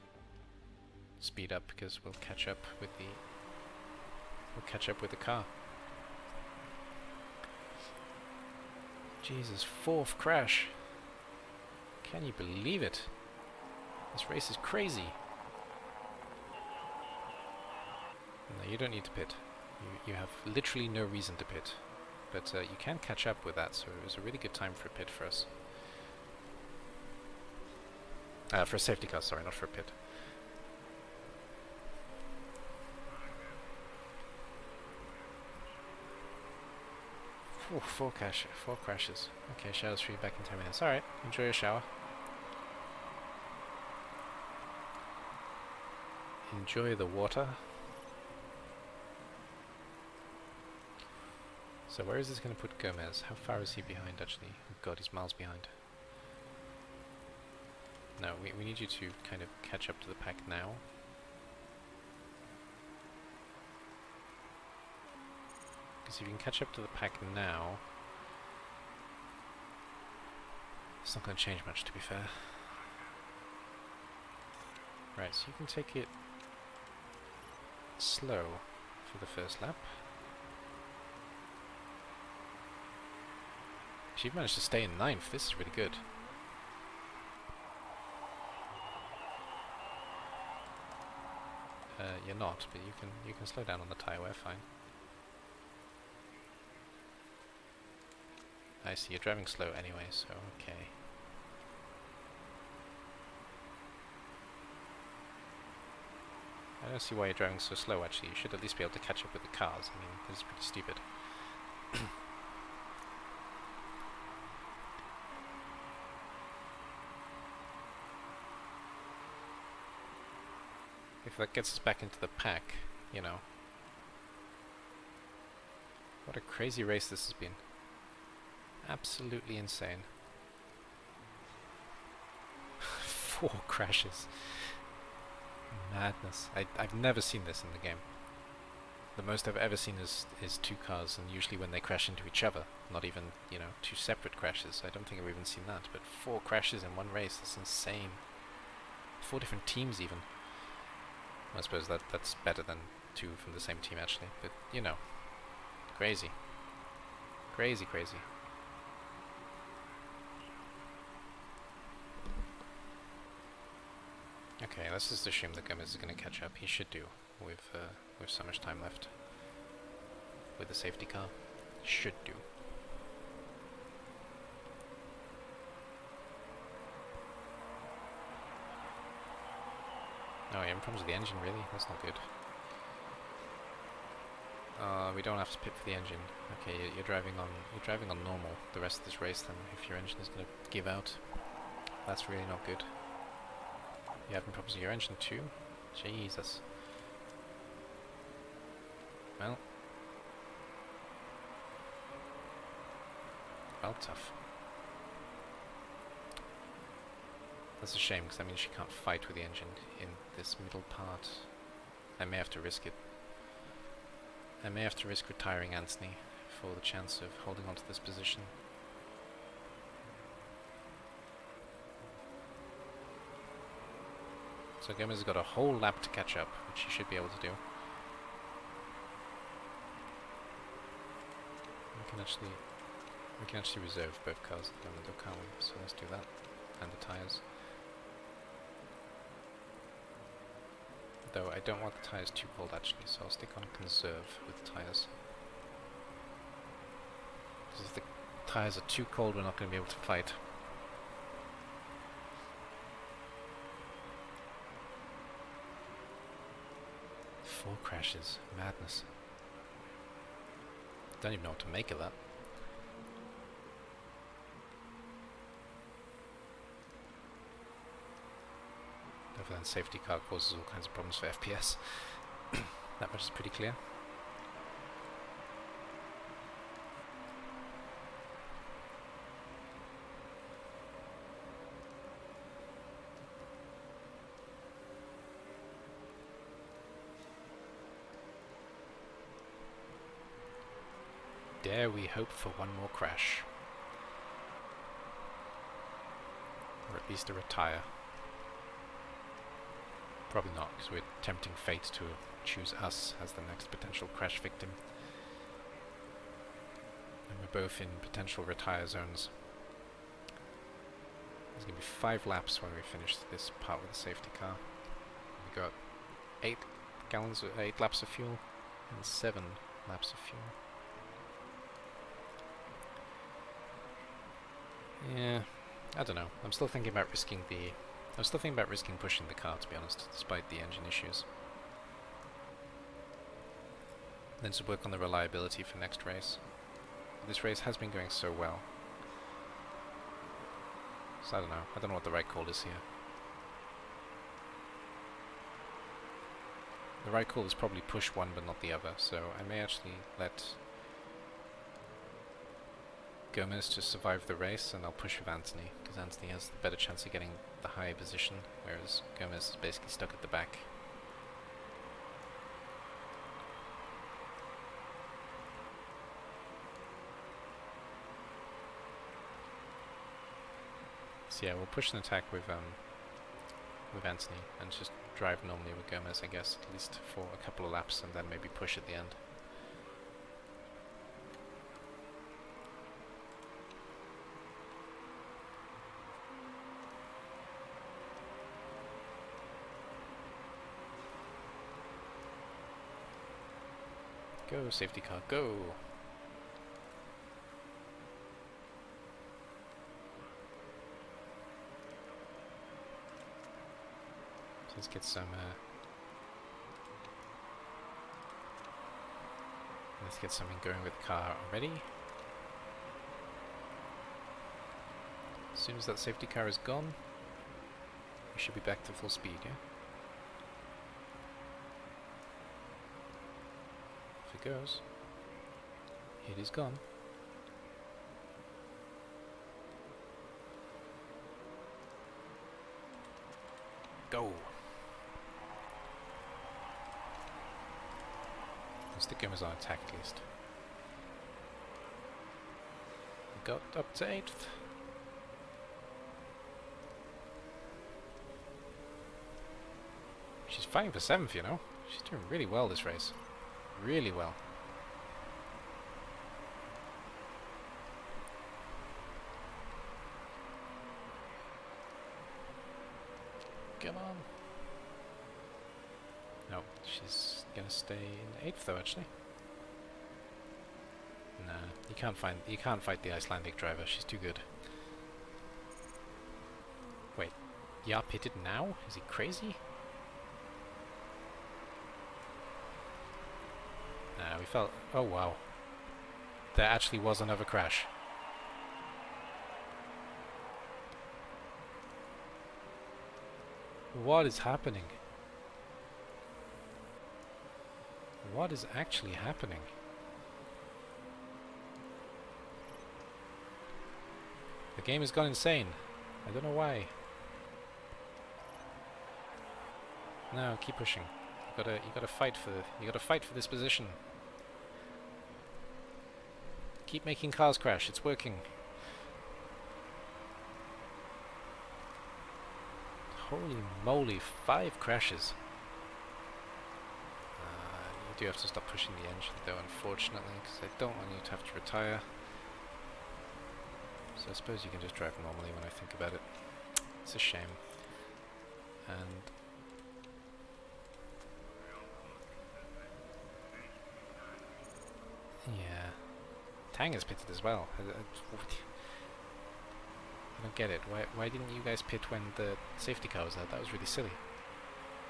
speed up because we'll catch up with the car. Jesus, 4th crash. Can you believe it? This race is crazy. No, you don't need to pit. You have literally no reason to pit. But you can catch up with that, so it was a really good time for a pit for us. For a safety car, sorry, not for a pit. Ooh, 4 crashes. Okay, showers for you back in 10 minutes. Alright, enjoy your shower. Enjoy the water. So where is this going to put Gomez? How far is he behind, actually? Oh god, he's miles behind. No, we need you to kind of catch up to the pack now. Because if you can catch up to the pack now, it's not going to change much, to be fair. Right, so you can take it slow for the first lap. You've managed to stay in 9th, this is really good. You're not, but you can slow down on the tyre wear, fine. I see, you're driving slow anyway, so okay. I don't see why you're driving so slow actually, you should at least be able to catch up with the cars. I mean, this is pretty stupid. If that gets us back into the pack, you know. What a crazy race this has been. Absolutely insane. 4 crashes. Madness. I've never seen this in the game. The most I've ever seen is 2 cars, and usually when they crash into each other. Not even, you know, 2 separate crashes. I don't think I've even seen that. But 4 crashes in one race, that's insane. 4 different teams even. I suppose that's better than 2 from the same team actually, but you know, crazy. Crazy, crazy. Okay, let's just assume that Gomez is going to catch up. He should do, with so much time left. With the safety car. Should do. Oh, you have problems with the engine, really? That's not good. We don't have to pit for the engine. Okay, you're driving on normal the rest of this race then, if your engine is going to give out. That's really not good. You having problems with your engine too? Jesus. Well, tough. That's a shame, because that means she can't fight with the engine in this middle part. I may have to risk it. I may have to risk retiring Anthony for the chance of holding on to this position. So Gomez has got a whole lap to catch up, which he should be able to do. We can actually reserve both cars at the moment, though, can't we? So let's do that. And the tyres. Though I don't want the tyres too cold actually, so I'll stick on conserve with the tyres. Because if the tyres are too cold, we're not going to be able to fight. Four crashes. Madness. Don't even know what to make of that. Then safety car causes all kinds of problems for FPS. That much is pretty clear. Dare we hope for one more crash? Or at least a retire. Probably not, because we're tempting fate to choose us as the next potential crash victim. And we're both in potential retire zones. There's going to be 5 laps when we finish this part with the safety car. We got 8 laps of fuel and 7 laps of fuel. Yeah, I don't know. I'm still thinking about risking pushing the car, to be honest, despite the engine issues. Then to work on the reliability for next race. This race has been going so well. So I don't know what the right call is here. The right call is probably push one but not the other, so I may actually let Gomez to survive the race, and I'll push with Anthony, because Anthony has the better chance of getting the high position, whereas Gomez is basically stuck at the back. So yeah, we'll push an attack with Anthony, and just drive normally with Gomez, I guess, at least for a couple of laps, and then maybe push at the end. Go, safety car, go! Let's get some something going with the car already. As soon as that safety car is gone, we should be back to full speed, yeah? If it goes. It is gone. Go! Let's stick him as on attack at least. We got up to 8th. She's fighting for 7th, you know? She's doing really well this race. Really well. Come on. No, she's gonna stay in 8th though, actually. Nah, you can't fight the Icelandic driver, she's too good. Wait, Yar pitted now? Is he crazy? Nah, we felt... Oh wow. There actually was another crash. What is happening? What is actually happening? The game has gone insane. I don't know why. No, keep pushing. You gotta fight for this position. Keep making cars crash. It's working. Holy moly, 5 crashes. You do have to stop pushing the engine though, unfortunately, because I don't want you to have to retire. So I suppose you can just drive normally when I think about it. It's a shame. And yeah, Tang is pitted as well. I don't get it. Why didn't you guys pit when the safety car was out? That was really silly.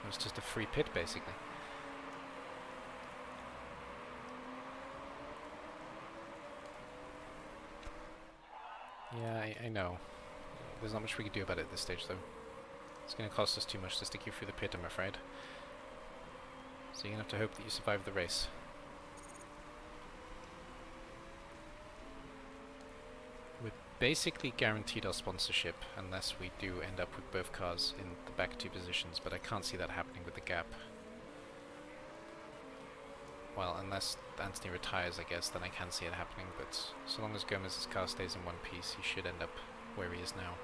It was just a free pit, basically. Yeah, I know. There's not much we can do about it at this stage, though. It's going to cost us too much to stick you through the pit, I'm afraid. So you're going to have to hope that you survive the race. We're basically guaranteed our sponsorship, unless we do end up with both cars in the back 2 positions, but I can't see that happening with the gap. Well, unless Anthony retires, I guess, then I can see it happening, but so long as Gomez's car stays in one piece, he should end up where he is now.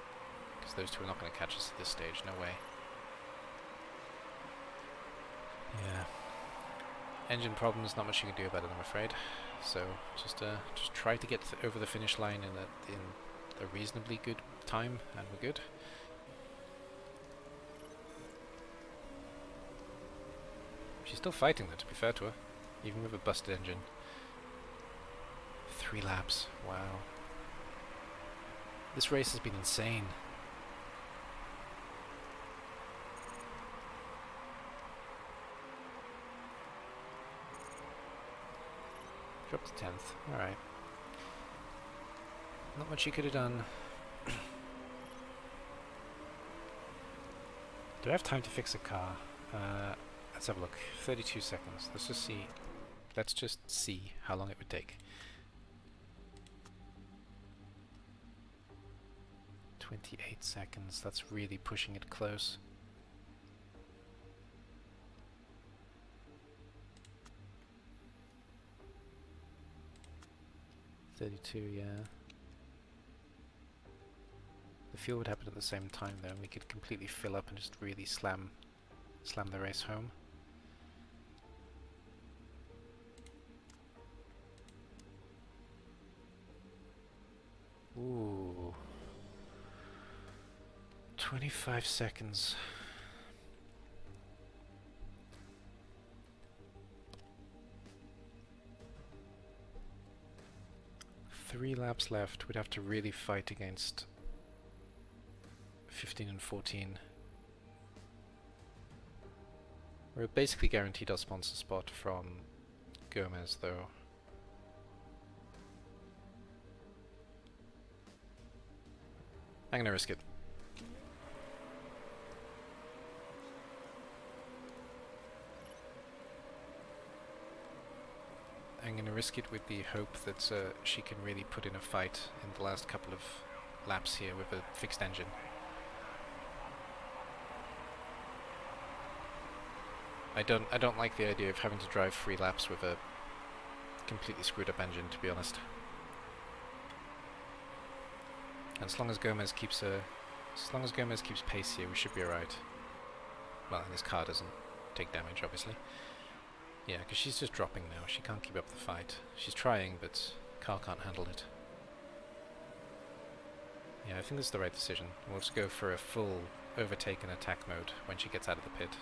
Because those two are not going to catch us at this stage, no way. Yeah. Engine problems, not much you can do about it, I'm afraid. So, just try to get over the finish line in a reasonably good time, and we're good. She's still fighting though, to be fair to her. Even with a busted engine. 3 laps. Wow. This race has been insane. Drop to 10th. Alright. Not much you could have done. Do I have time to fix a car? Let's have a look. 32 seconds. Let's just see how long it would take. 28 seconds, that's really pushing it close. Yeah. The fuel would happen at the same time though, and we could completely fill up and just really slam the race home. Ooh. 25 seconds. Three laps left. We'd have to really fight against 15 and 14. We're basically guaranteed our sponsor spot from Gomez though. I'm gonna risk it. I'm gonna risk it with the hope that she can really put in a fight in the last couple of laps here with a fixed engine. I don't like the idea of having to drive 3 laps with a completely screwed up engine, to be honest. And as long as Gomez keeps pace here, we should be alright. Well, and this car doesn't take damage, obviously. Yeah, because she's just dropping now. She can't keep up the fight. She's trying, but car can't handle it. Yeah, I think this is the right decision. We'll just go for a full overtake and attack mode when she gets out of the pit.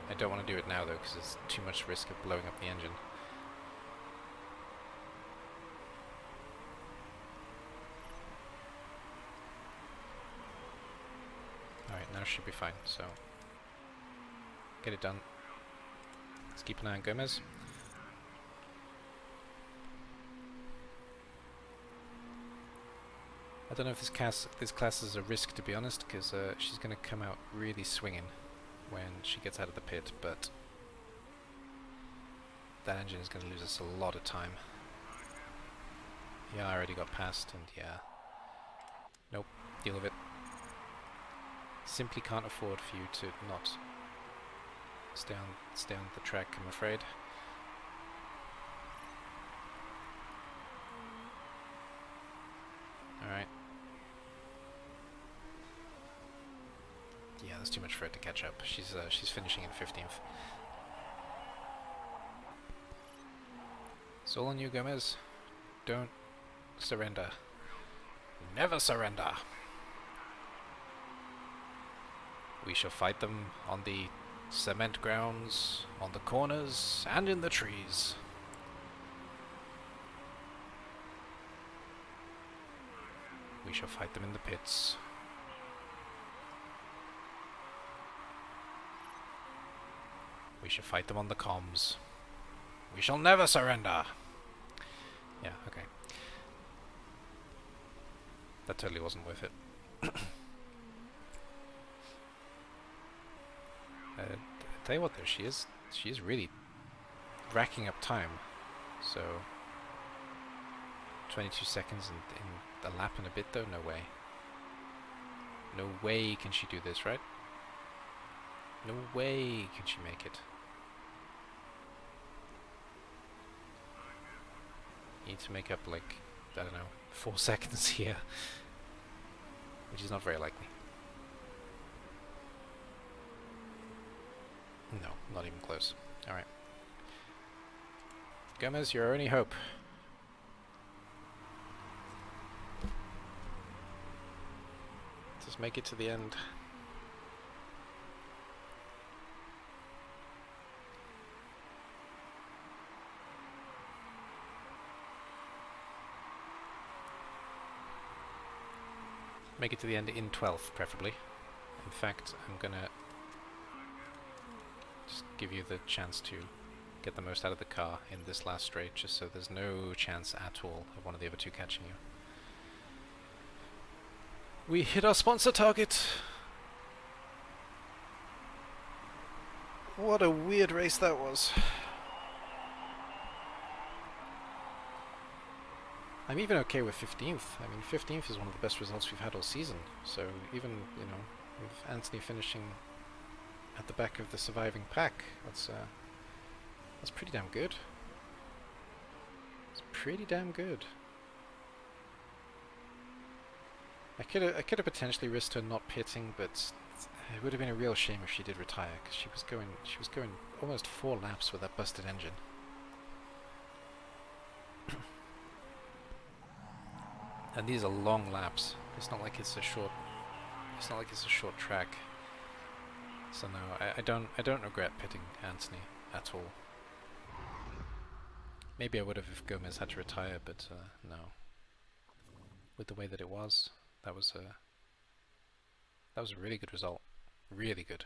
I don't want to do it now though, because there's too much risk of blowing up the engine. Alright, now should be fine, so get it done. Let's keep an eye on Gomez. I don't know if this class is a risk, to be honest, because she's going to come out really swinging when she gets out of the pit, but that engine is going to lose us a lot of time. Yeah, I already got past, and yeah. Nope, deal with it. Simply can't afford for you to not stay on the track, I'm afraid. Alright. Yeah, there's too much for it to catch up. She's finishing in 15th. It's all on you, Gomez. Don't surrender. Never surrender! We shall fight them on the cement grounds, on the corners, and in the trees. We shall fight them in the pits. We shall fight them on the comms. We shall never surrender! Yeah, okay. That totally wasn't worth it. Tell you what though, she is really racking up time. So 22 seconds in a lap and a bit though, no way. No way can she do this, right? No way can she make it. You need to make up like, I don't know, 4 seconds here. Which is not very likely. No, not even close. Alright. Gomez, your only hope. Just make it to the end. Make it to the end in 12th, preferably. In fact, I'm gonna just give you the chance to get the most out of the car in this last straight, just so there's no chance at all of one of the other two catching you. We hit our sponsor target! What a weird race that was. I'm even okay with 15th. I mean, 15th is one of the best results we've had all season. So even, you know, with Anthony finishing at the back of the surviving pack, that's pretty damn good. It's pretty damn good. I could have potentially risked her not pitting, but it would have been a real shame if she did retire, because she was going almost 4 laps with that busted engine. And these are long laps. It's not like it's a short track. So no, I don't regret pitting Anthony at all. Maybe I would have if Gomez had to retire, but no. With the way that it was, that was a really good result. Really good.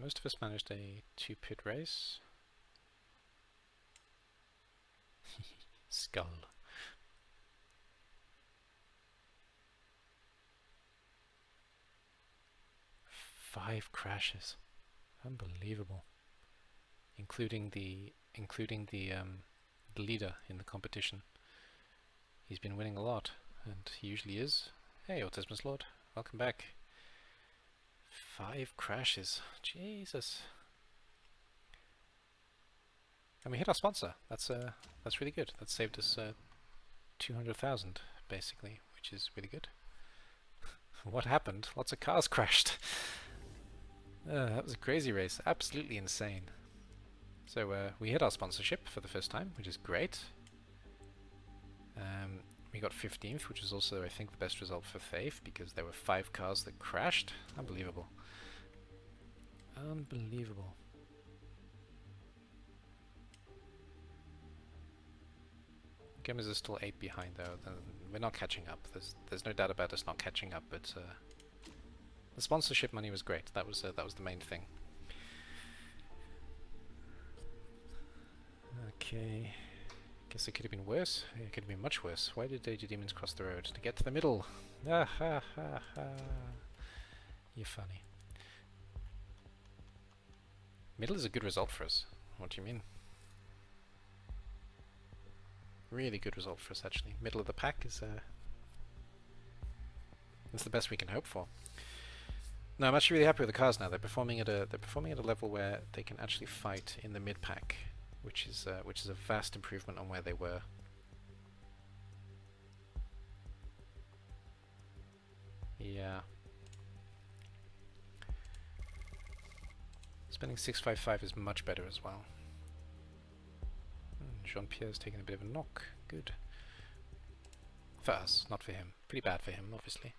Most of us managed a 2-pit race. Skull. 5 crashes. Unbelievable. Including the leader in the competition. He's been winning a lot, and he usually is. Hey, Autismus Lord, welcome back. 5 crashes. Jesus. And we hit our sponsor. That's really good. That saved us 200,000 basically, which is really good. What happened? Lots of cars crashed. That was a crazy race. Absolutely insane. So we hit our sponsorship for the first time, which is great. We got 15th, which is also, I think, the best result for Faith, because there were 5 cars that crashed. Unbelievable. Unbelievable. Gamers are still 8 behind, though. We're not catching up. There's no doubt about us not catching up, but the sponsorship money was great. That was the main thing. Okay. Guess it could have been worse. It could have been much worse. Why did AJ Demons cross the road? To get to the middle. Ah ha ha ha. You're funny. Middle is a good result for us. What do you mean? Really good result for us, actually. Middle of the pack is that's the best we can hope for. No, I'm actually really happy with the cars now. They're performing at a level where they can actually fight in the mid pack, which is a vast improvement on where they were. Yeah. Spending 655 is much better as well. Jean-Pierre's taking a bit of a knock. Good. For us, not for him. Pretty bad for him, obviously.